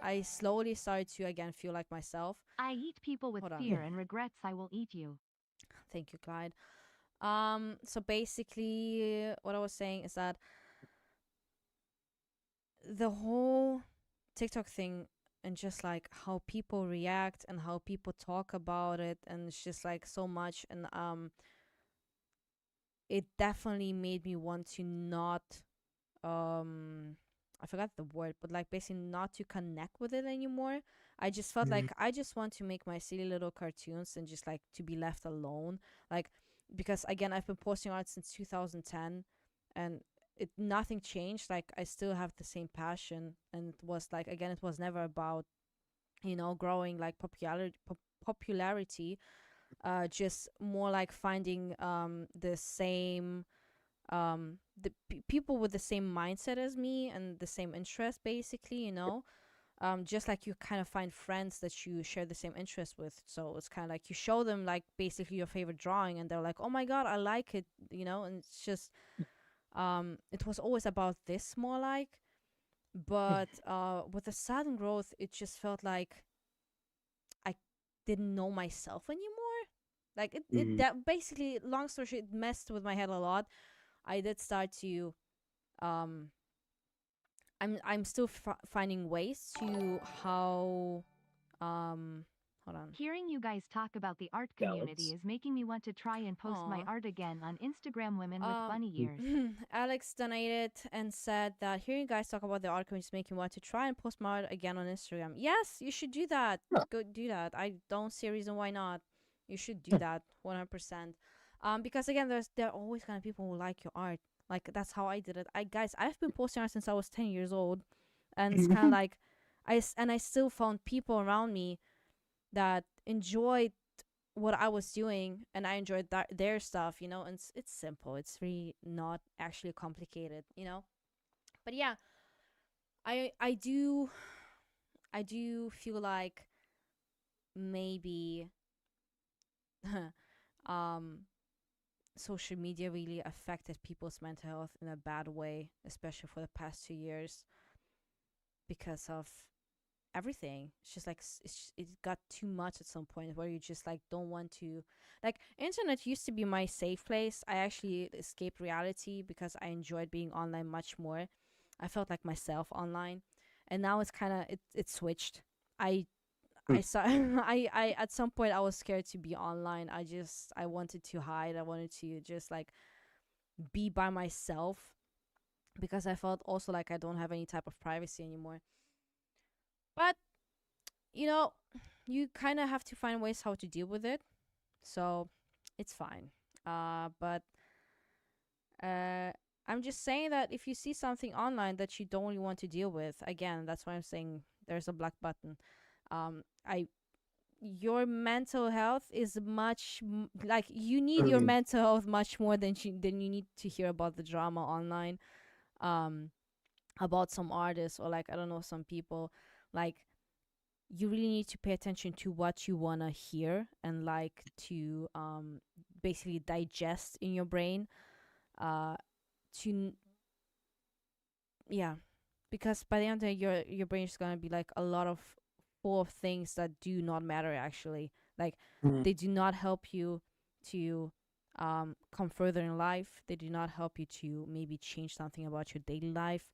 I slowly started to again feel like myself. I eat people with Hold on. fear and regrets. I will eat you. Thank you, Clyde. So basically what I was saying is that the whole TikTok thing, and just like how people react and how people talk about it, and it's just like so much. And it definitely made me want to not um I forgot the word, but like basically not to connect with it anymore. I just felt Mm-hmm. like I just want to make my silly little cartoons and just like to be left alone. Like, because again, I've been posting art since 2010, and nothing changed. Like, I still have the same passion, and it was like, again, it was never about growing like popularity. Just more like finding the same people with the same mindset as me and the same interest, basically, just like you kind of find friends that you share the same interest with. So it's kind of like you show them like basically your favorite drawing, and they're like, oh my god, I like it, and it's just it was always about this more like. But with the sudden growth, it just felt like I didn't know myself anymore. Like, Mm-hmm. that basically, long story short, it messed with my head a lot. I did start to um I'm still finding ways to how hold on. Hearing you guys talk about the art community Alex. is making me want to try and post my Aw. art again on Instagram. Women with bunny ears. Alex donated and said that hearing you guys talk about the art community is making me want to try and post my art again on Instagram. Yes, you should do that. Yeah. Go do that. I don't see a reason why not. You should do that 100%. Because again, there are always kind of people who like your art. Like that's how I did it. I've been posting art since I was 10 years old, and it's kind of like I still found people around me that enjoyed what I was doing, and I enjoyed their stuff, you know. And it's simple. It's really not actually complicated, you know. But yeah, I do feel like maybe um social media really affected people's mental health in a bad way, especially for the past 2 years, because of everything. It's just like it got too much at some point where you just like don't want to. Like internet used to be my safe place. I actually escaped reality because I enjoyed being online much more. I felt like myself online, and now it's kind of it switched. I saw I at some point I was scared to be online. I wanted to hide. I wanted to just like be by myself because I felt also like I don't have any type of privacy anymore. But you know, you kind of have to find ways how to deal with it. So it's fine. But uh, I'm just saying that if you see something online that you don't really want to deal with, again, that's why I'm saying there's a black button. I Your mental health is like you need your mental health much more than you need to hear about the drama online. Um, about some artists or like I don't know some people like you really need to pay attention to what you want to hear and like to basically digest in your brain uh to yeah, because by the end of the day your brain is going to be like a lot of full of things that do not matter actually, like they do not help you to come further in life. They do not help you to maybe change something about your daily life.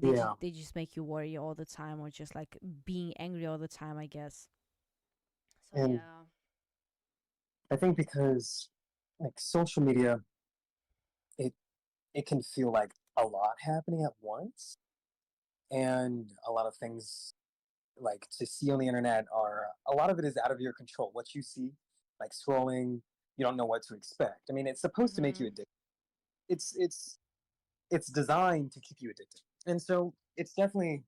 Yeah. They just make you worry all the time or just like being angry all the time, I guess. So And yeah. I think because like social media, it it can feel like a lot happening at once, and a lot of things like to see on the internet are a lot of it is out of your control. What you see, like scrolling, you don't know what to expect. I mean, it's supposed to make you Mhm. addicted. It's designed to keep you addicted, and so it's definitely,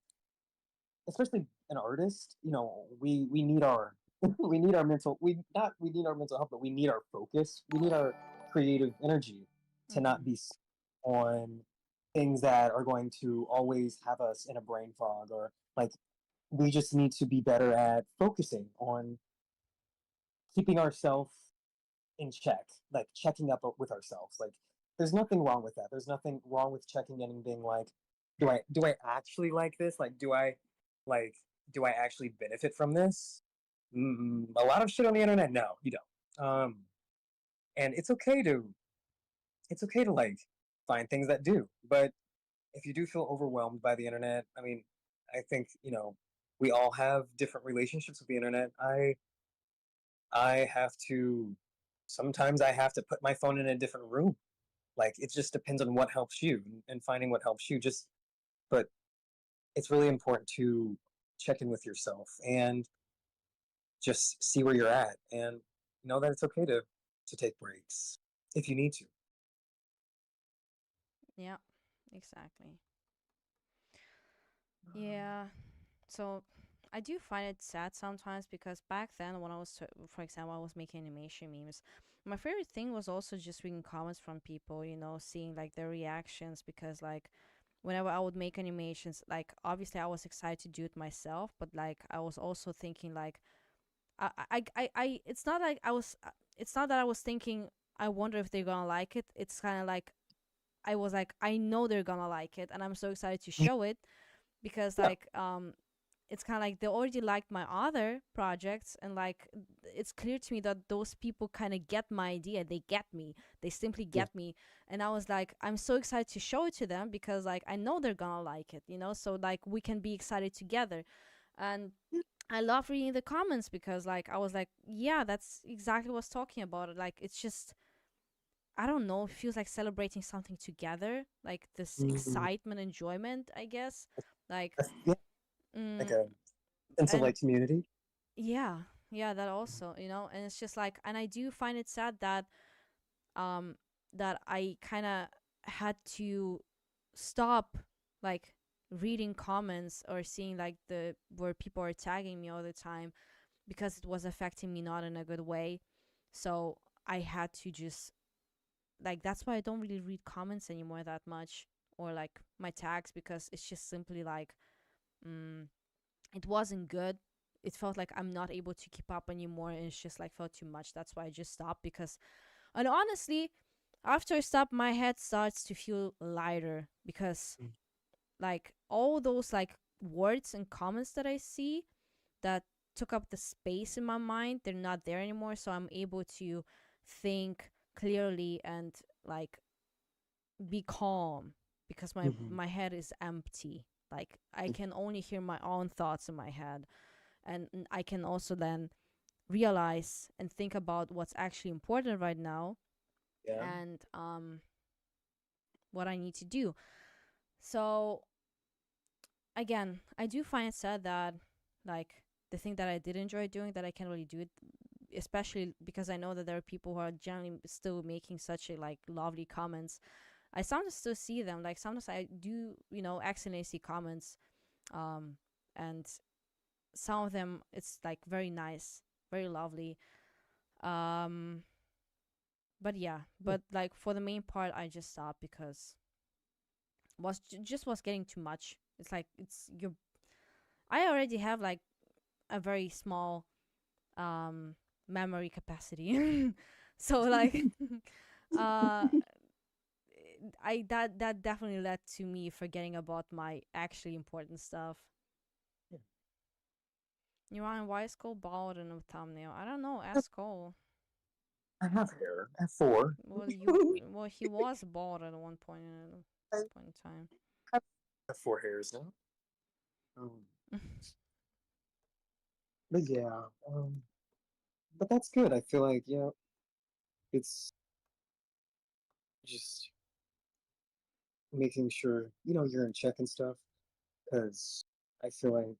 especially an artist. You know, we need our we need our mental we need our mental health, but we need our focus. We need our creative energy to not Mhm. be on things that are going to always have us in a brain fog, or like we just need to be better at focusing on keeping ourselves in check, like checking up with ourselves. Like there's nothing wrong with that. There's nothing wrong with checking in and being like, do I actually like this? Like do I actually benefit from this? A lot of shit on the internet, no, you don't. And it's okay to like find things that do. But if you do feel overwhelmed by the internet, I mean, I think, we all have different relationships with the internet. I have to sometimes I have to put my phone in a different room. Like it just depends on what helps you, and finding what helps you. Just but it's really important to check in with yourself and just see where you're at, and know that it's okay to take breaks if you need to. Yeah, exactly. Yeah. So I do find it sad sometimes because back then when for example, I was making animation memes, my favorite thing was also just reading comments from people, you know, seeing like their reactions because like whenever I would make animations, like obviously I was excited to do it myself, but like I was also thinking like it's not like it's not that I was thinking I wonder if they're gonna like it. It's kind of like I was like I know they're gonna like it and I'm so excited to show it because Yeah. like it's kind of like they already liked my other projects, and like it's clear to me that those people kind of get my idea. They get me. They simply Yeah. get me. And I was like, I'm so excited to show it to them because like I know they're gonna like it, you know? So like we can be excited together. And I love reading the comments because like I was like, yeah, that's exactly what's talking about it. Like it's just, I don't know, it feels like celebrating something together, like this Mhm. excitement, enjoyment, I guess. Like Yeah, like mm, a sense of and like community. yeah, yeah, that also, you know, and it's just like, and I do find it sad that um that I kind of had to stop like reading comments or seeing like the where people are tagging me all the time because it was affecting me not in a good way. So I had to just like, that's why I don't really read comments anymore that much, or like my tags, because it's just simply like mm, it wasn't good. It felt like I'm not able to keep up anymore, and it's just like felt too much. That's why I just stopped. Because, and honestly, after I stopped, my head starts to feel lighter because Mm. like all those like words and comments that I see that took up the space in my mind, they're not there anymore. So I'm able to think clearly and like be calm because Mhm. my head is empty. Like I can only hear my own thoughts in my head, and I can also then realize and think about what's actually important right now, Yeah. and what I need to do. So again, I do find it sad that like the thing that I did enjoy doing, that I can't really do it, especially because I know that there are people who are generally still making such a like lovely comments. I sometimes still see them. Like sometimes I do, you know, accidentally see comments, um, and some of them it's like very nice, very lovely. Um, but yeah, Yeah. but like for the main part, I just stopped because just was getting too much. It's like it's your. I already have like a very small um memory capacity, so like uh I that definitely led to me forgetting about my actually important stuff. Yeah. Nirami, why is Cole bald in a thumbnail? I don't know. Ask Cole. I have hair. I have four. Well, he was bald at one I point in time. have four hairs now. Um, but yeah, but that's good. I feel like, yeah, it's just making sure, you're in check and stuff. Because I feel like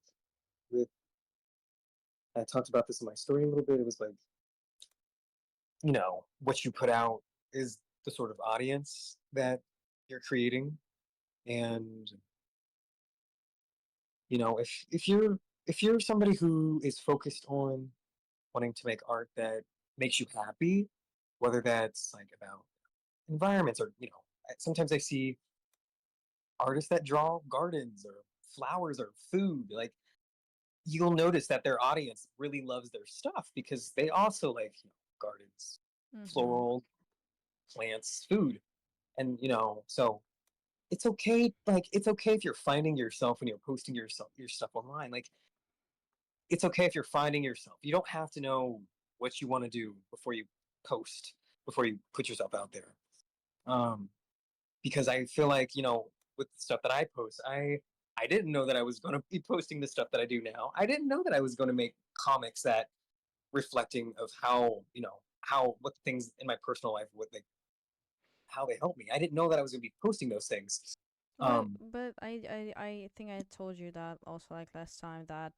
with, I talked about this in my story a little bit. It was like, what you put out is the sort of audience that you're creating. And, if you're somebody who is focused on wanting to make art that makes you happy, whether that's like about environments or, sometimes I see artists that draw gardens or flowers or food. Like you'll notice that their audience really loves their stuff because they also like, gardens, Mm-hmm. floral, plants, food. And, so it's okay if you're finding yourself when you're posting your stuff online. Like it's okay if you're finding yourself. You don't have to know what you want to do post, before you put yourself out there. Um, because I feel like, with the stuff that I post, I didn't know that I was going to be posting the stuff that I do now. I didn't know that I was going to make comics that reflecting of how, what things in my personal life, what they how they help me. I didn't know that I was going to be posting those things. Well, Um, but I think I told you that also like last time, that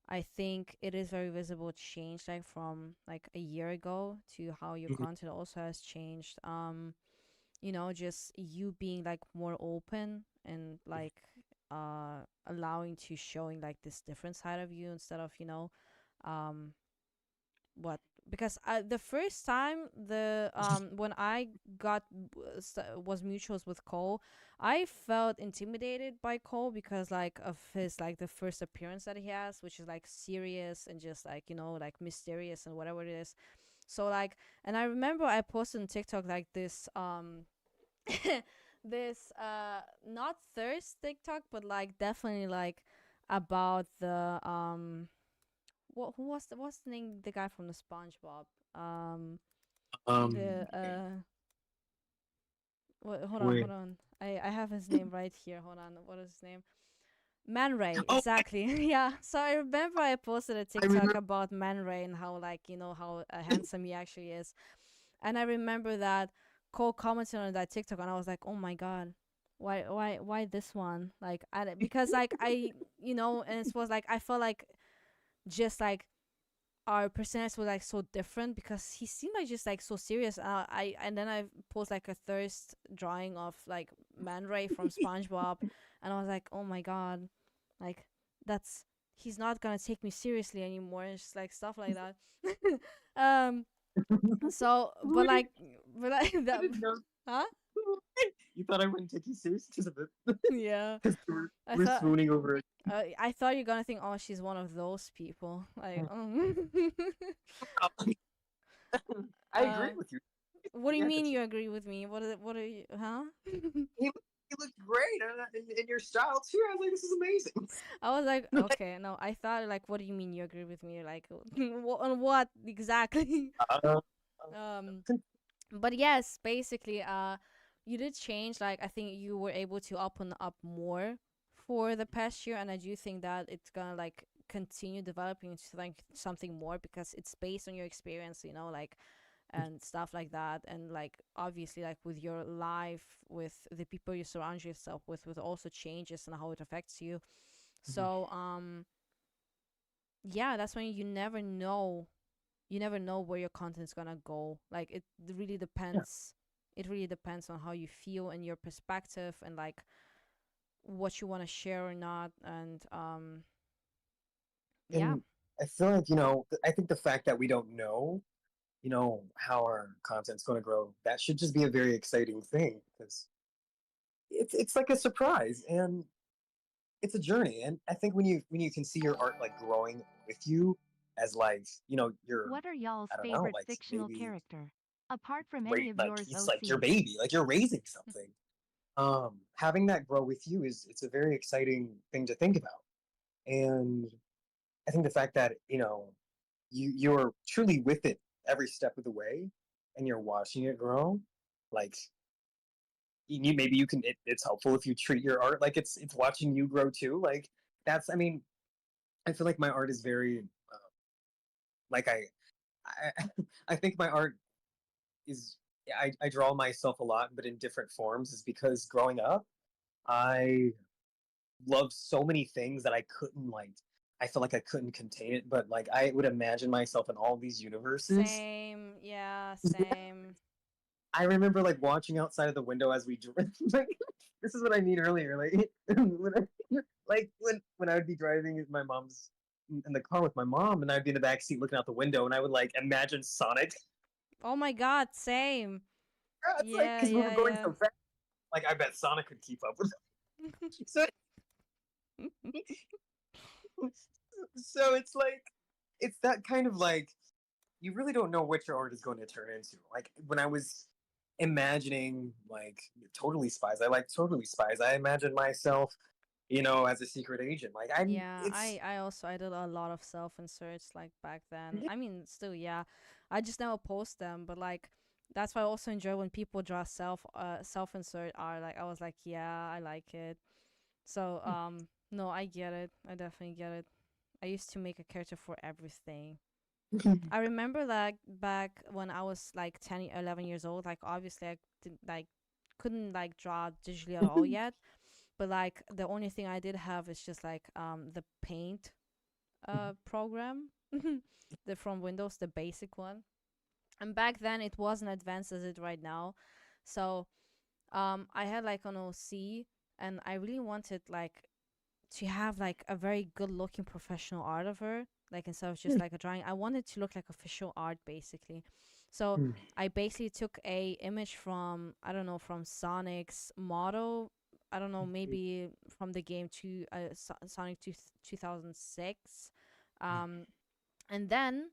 I think it is very visible change like from like a year ago to how your mhm, content also has changed. You know, just you being like more open and like allowing to showing like this different side of you instead of, you know, um what, because the first time the when I got was mutuals with Cole, I felt intimidated by Cole because like of his like the first appearance that he has, which is like serious and just like, you know, like mysterious and whatever it is. So like, and I remember I posted on TikTok like this this not thirst TikTok, but like definitely like about the what's the name, the guy from the SpongeBob, the hold on, Wait. hold on. I have his name right here. Hold on. What is his name? Man Ray, Oh, exactly. Yeah. So I remember I posted a I TikTok remember. about Man Ray and how, like, how handsome he actually is. And I remember that Cole commented on that TikTok, and I was like, oh my god, why this one? Like, because like and it was like I felt like just like our personalities were like so different because he seemed like just like so serious. And then I post like a thirst drawing of like Man Ray from SpongeBob, and I was like, oh my god, like that's he's not gonna take me seriously anymore. And just like stuff like that. um. So, but Wait, like, but like I that, didn't know. huh? You thought I wouldn't take you serious because of it? Yeah. Because I we're thought. swooning over it. I thought you're gonna think, oh, she's one of those people. Like, I agree uh, with you. what do you Yeah, mean you agree with me? What is it? What are you? Huh? you look great in your style too. I was like, this is amazing. I was like, okay, no. I thought like, what do you mean you agree with me? Like, on what exactly? Uh, um, but yes, basically, you did change. Like, I think you were able to open up more for the past year, and I do think that it's gonna like continue developing into like something more because it's based on your experience, like and stuff like that, and like obviously like with your life, with the people you surround yourself with also changes and how it affects you. So yeah, that's when you never know where your content's gonna go. Like it really yeah, depends. It really depends on how you feel and your perspective and like what you want to share or not. And yeah. and I feel like I think the fact that we don't know, how our content's going to grow, that should just be a very exciting thing because it's like a surprise and it's a journey. And I think when you can see your art like growing with you as like your What are y'all's I don't know, favorite like fictional maybe character? Apart from any wait, of like yours, it's like your OC. baby, like you're raising something. Having that grow with you is it's a very exciting thing to think about. And I think the fact that you're truly with it every step of the way and you're watching it grow, like maybe it's helpful if you treat your art like it's watching you grow too. Like that's I mean I feel like my art is very like I I think my art is I draw myself a lot, but in different forms, is because growing up I loved so many things that I couldn't like. I felt like I couldn't contain it, but like I would imagine myself in all these universes. Same. Yeah, same. I remember like watching outside of the window as we like this is what I mean earlier. Like when when I would be driving my mom's in the car with my mom, and I'd be in the back seat looking out the window, and I would like imagine Sonic. Oh my god, same. It's like Yeah, because we were yeah, going yeah. so fast. Like I bet Sonic could keep up with. So so it's like it's that kind of like you really don't know what your art is going to turn into. Like when I was imagining like Totally Spies, I like Totally Spies. I imagined myself, as a secret agent. Like I'm Yeah, it's I did a lot of self inserts like back then. yeah. I mean, still, yeah. I just never post them, but like that's why I also enjoy when people draw self insert art. Like I was like, yeah, I like it. So no, I get it. I definitely get it. I used to make a character for everything. I remember like back when I was like 10, 11 years old, like obviously I couldn't like draw digitally at all yet, but like the only thing I did have is just like the paint program, the from Windows, the basic one. And back then it wasn't advanced as it right now. So I had like an OC, and I really wanted like to have like a very good looking professional art of her, like instead of just like a drawing. I wanted to look like official art basically. So I basically took a image from, I don't know, from Sonic's model. I don't know, maybe from the game Sonic 2006. um and then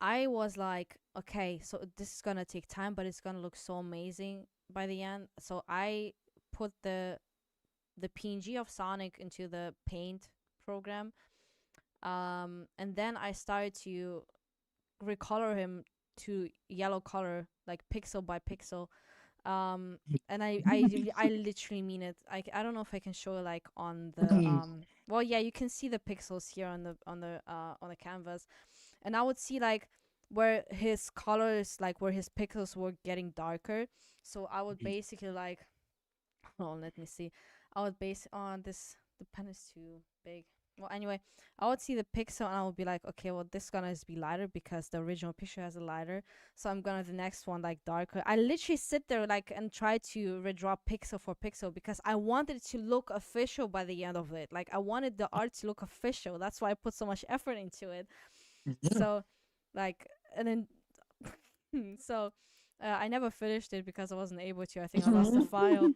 I was like, okay, so this is gonna take time, but it's gonna look so amazing by the end. So I put the PNG of Sonic into the paint program. And then I started to recolor him to yellow color, like pixel by pixel. And I literally mean it. I don't know if I can show it like on the well, yeah, you can see the pixels here on the canvas, and I would see like where his colors, like where his pixels were getting darker. So I would basically like, oh, let me see. I would base on this. The pen is too big. Well, anyway, I would see the pixel and I would be like, okay, well, this gonna be lighter because the original picture has a lighter. So I'm gonna the next one like darker. I literally sit there like and try to redraw pixel for pixel because I wanted it to look official by the end of it. Like I wanted the art to look official. That's why I put so much effort into it. Yeah. So, like, and then so I never finished it because I wasn't able to. I think I lost the file.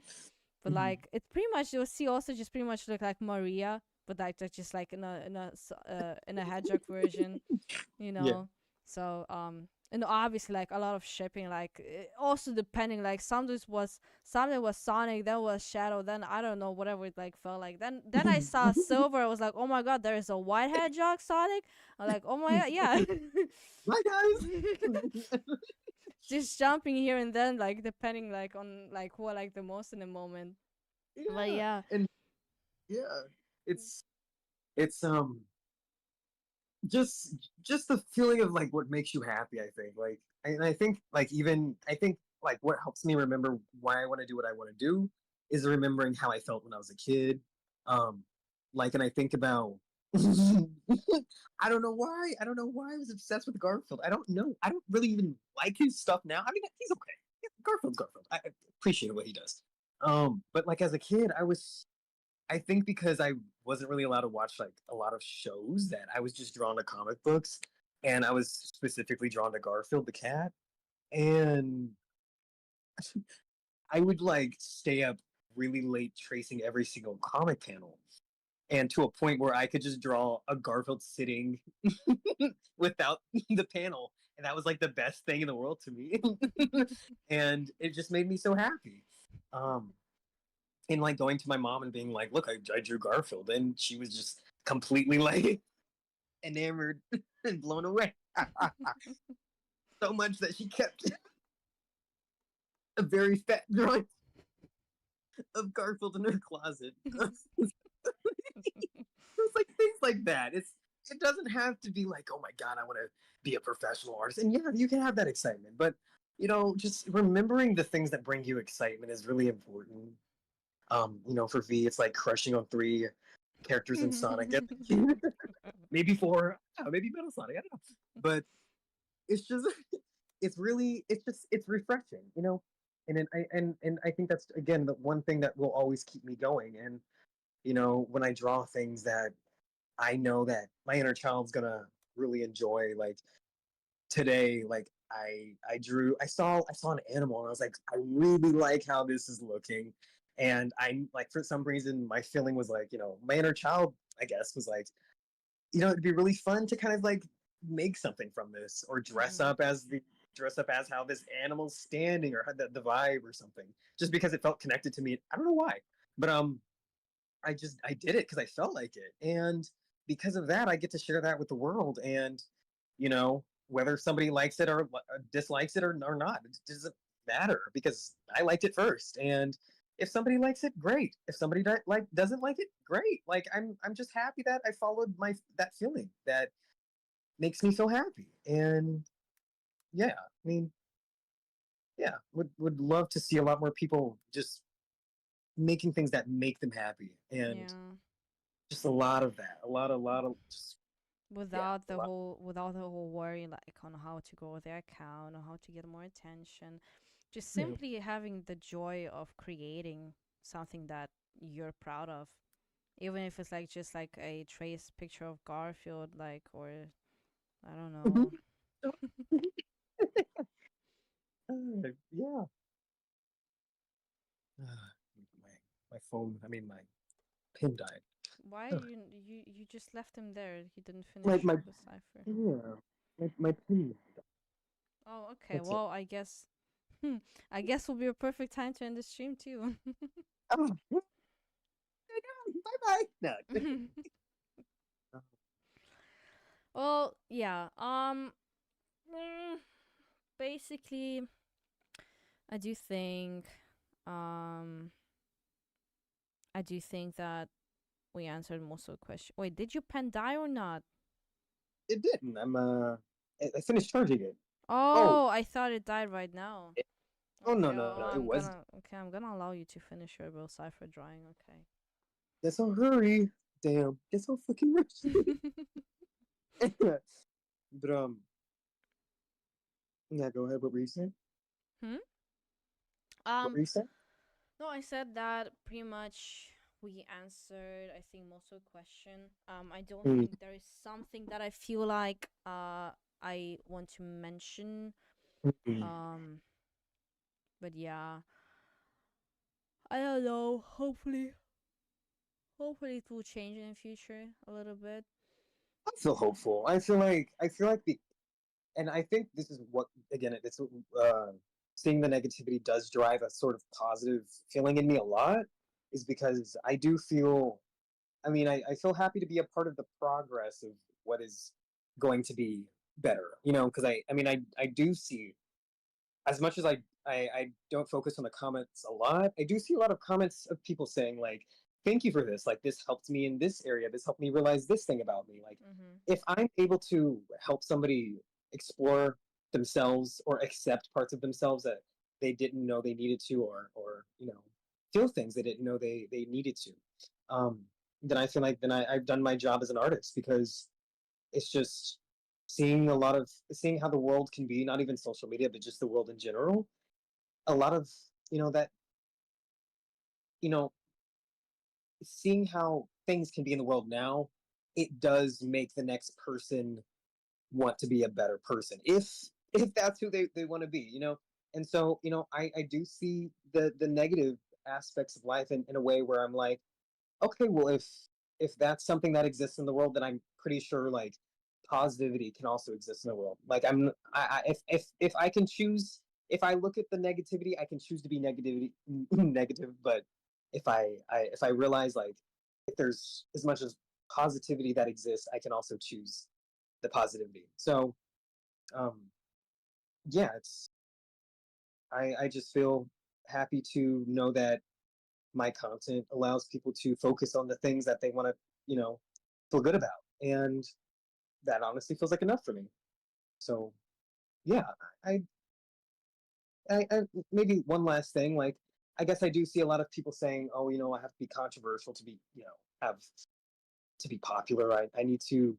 But like it pretty much, you'll see also just pretty much look like Maria, but like that's just like in a hedgehog version, you Yeah. know. So and obviously like a lot of shipping, like also depending, like something was Sonic, then was Shadow, then I don't know, whatever it like felt like. Then I saw Silver. I was like, oh my god, there is a white hedgehog Sonic. I'm like, oh my god, yeah. Bye, guys. Just jumping here and then, like depending like on like who I like the most in the moment. But Yeah. yeah. And yeah, it's just the feeling of like what makes you happy. I think like, and I think like even I think like what helps me remember why I want to do what I want to do is remembering how I felt when I was a kid. Um, like, and I think about I don't know why. I don't know why I was obsessed with Garfield. I don't know. I don't really even like his stuff now. I mean, he's okay. Yeah, Garfield's Garfield. I appreciate what he does. But like as a kid, I think because I wasn't really allowed to watch like a lot of shows that I was just drawn to comic books, and I was specifically drawn to Garfield the cat, and I would like stay up really late tracing every single comic panel, and to a point where I could just draw a Garfield sitting without the panel, and that was like the best thing in the world to me, and it just made me so happy. Um, and like going to my mom and being like, "Look, I drew Garfield," and she was just completely like enamored and blown away. So much that she kept a very fat drawing of Garfield in her closet. It's like things like that. It doesn't have to be like, oh my god, I want to be a professional artist. And yeah, you can have that excitement, but just remembering the things that bring you excitement is really important. For V, it's like crushing on 3 characters in Sonic, maybe 4, maybe Metal Sonic, I don't know. But it's just, it's refreshing, and I think that's again the one thing that will always keep me going. And when I draw things that I know that my inner child's gonna really enjoy, like today, like I saw an animal and I was like, I really like how this is looking. And I like, for some reason, my feeling was like, my inner child, I guess, was like, it'd be really fun to kind of like make something from this, or dress up as how this animal's standing, or had the vibe or something, just because it felt connected to me. I don't know why, but I did it because I felt like it, and because of that, I get to share that with the world. And whether somebody likes it or dislikes it, or not, it doesn't matter because I liked it first. And if somebody likes it, great. If somebody doesn't like it, great. Like I'm just happy that I followed that feeling that makes me feel happy. And yeah, I mean, yeah, would love to see a lot more people just making things that make them happy, and Yeah. just a lot of that, a lot of just, yeah, a lot. Without the whole worry like on how to grow their account or how to get more attention. Just Yeah. simply having the joy of creating something that you're proud of. Even if it's like just like a trace picture of Garfield, like, or I don't know. Yeah. My phone. I mean, my pin died. Why Ugh. you just left him there? He didn't My finish my the cipher. yeah. My pin. Oh, okay. That's it. Well, I guess. I guess will be a perfect time to end the stream too. Oh, bye bye. No. Well, yeah. Basically, I do think, um, I do think that we answered most of the question. Wait, did your pen die or not? It didn't. I finished charging it. Oh, Oh, I thought it died right now. oh no Okay, no no! It I'm was. gonna I'm gonna allow you to finish your real cipher drawing. Guess I'll hurry. Damn. Guess I'll fucking rush. Okay. But yeah. Go ahead. What were you saying? Hmm. What Um. were you saying? No, I said that pretty much we answered. I think most of the question. I don't Mm, think there is something that I feel like I want to mention. mm. Um. But yeah, I don't know. Hopefully it will change in the future a little bit. I feel hopeful. I feel like the and I think this is what again it's seeing the negativity does drive a sort of positive feeling in me a lot is because I do feel I feel happy to be a part of the progress of what is going to be better, because I do see as much as I don't focus on the comments a lot, I do see a lot of comments of people saying like, "Thank you for this. Like this helped me in this area. This helped me realize this thing about me." Like, Mhm. if I'm able to help somebody explore themselves or accept parts of themselves that they didn't know they needed to, or feel things they didn't know they needed to, um, then I feel like I've done my job as an artist because it's just seeing how the world can be, not even social media but just the world in general, a lot of that you know seeing how things can be in the world now, it does make the next person want to be a better person if that's who they want to be, and so I do see the negative aspects of life in a way where I'm like, okay, well, if that's something that exists in the world, then I'm pretty sure like positivity can also exist in the world. Like if I can choose, if I look at the negativity, I can choose to be negativity negative. But if I realize like if there's as much as positivity that exists, I can also choose the positivity. So um yeah, it's I just feel happy to know that my content allows people to focus on the things that they want to, feel good about. And that honestly feels like enough for me. So yeah, I, I maybe one last thing, like I guess I do see a lot of people saying, oh, I have to be controversial to be, have to be popular. I need to,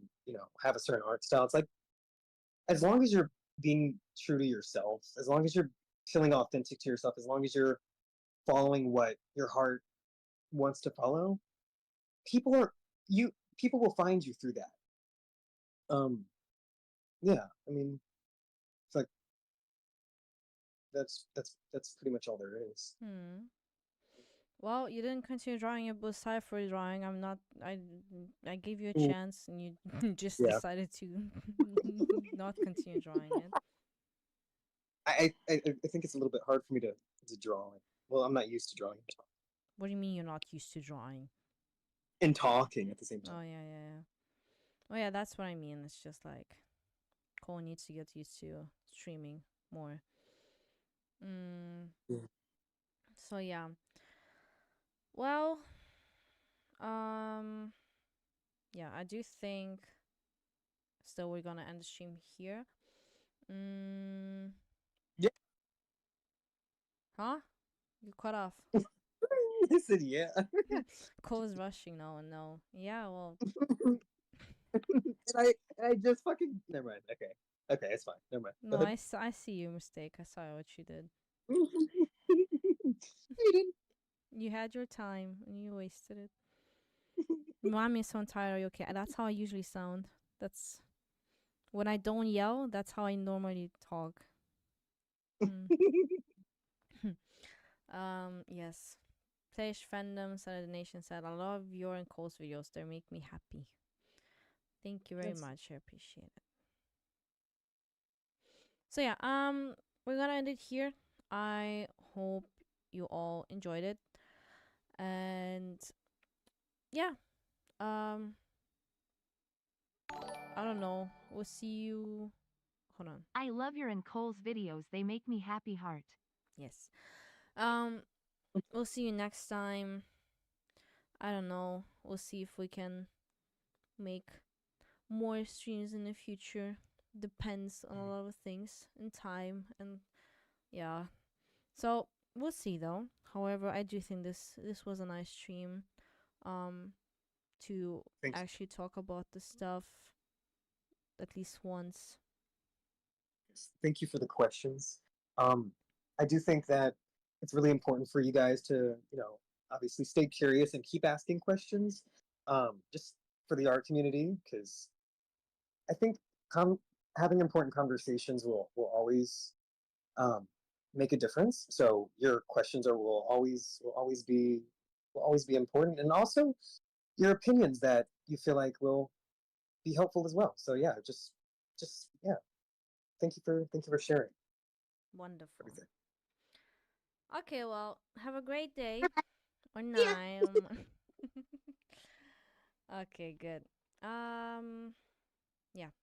have a certain art style. It's like as long as you're being true to yourself, as long as you're feeling authentic to yourself, as long as you're following what your heart wants to follow, people are you people will find you through that. Um, yeah, it's like that's pretty much all there is. Hmm. Well, you didn't continue drawing your blue cipher drawing. I'm not. I gave you a Mm, chance, and you just yeah, decided to not continue drawing it. I think it's a little bit hard for me to draw. Well, I'm not used to drawing What do you mean you're not used to drawing? and talking at the same Oh time. yeah. Oh yeah, that's what I mean. It's just like Cole needs to get used to streaming more. Mm. Yeah. So yeah. Well, um, yeah, I do think still we're gonna end the stream here. Mm. Yeah, Huh? You cut off. I said yeah. Cole's rushing now and no. Yeah, well, And I just fucking never mind. Okay, it's fine. Never mind. Go no, ahead. I see your mistake. I saw what you did. You didn't. You had your time and you wasted it. Mommy is so tired. Okay, that's how I usually sound. That's when I don't yell. That's how I normally talk. Mm. Yes. Playish fandom Saturday Nation said, I love your and Cole's videos. They make me happy. Thank you very That's much. I appreciate it. So yeah, we're gonna end it here. I hope you all enjoyed it. And yeah, I don't don't know. We'll see you. Hold on. I love your and Cole's videos. They make me happy heart. Yes. We'll see you next time. I don't know. We'll see if we can make more streams in the future. Depends on a lot of things and time and yeah. So we'll see though. However, I do think this was a nice stream. To Thanks. actually talk about the stuff at least once. Thank you for the questions. I do think that it's really important for you guys to, obviously stay curious and keep asking questions, just for the art community, because I think having important conversations will always make a difference. So your questions will always be important, and also your opinions that you feel like will be helpful as well. So yeah, just yeah. Thank you for sharing Wonderful. everything. Okay, well, have a great day or night. Okay, good. Yeah.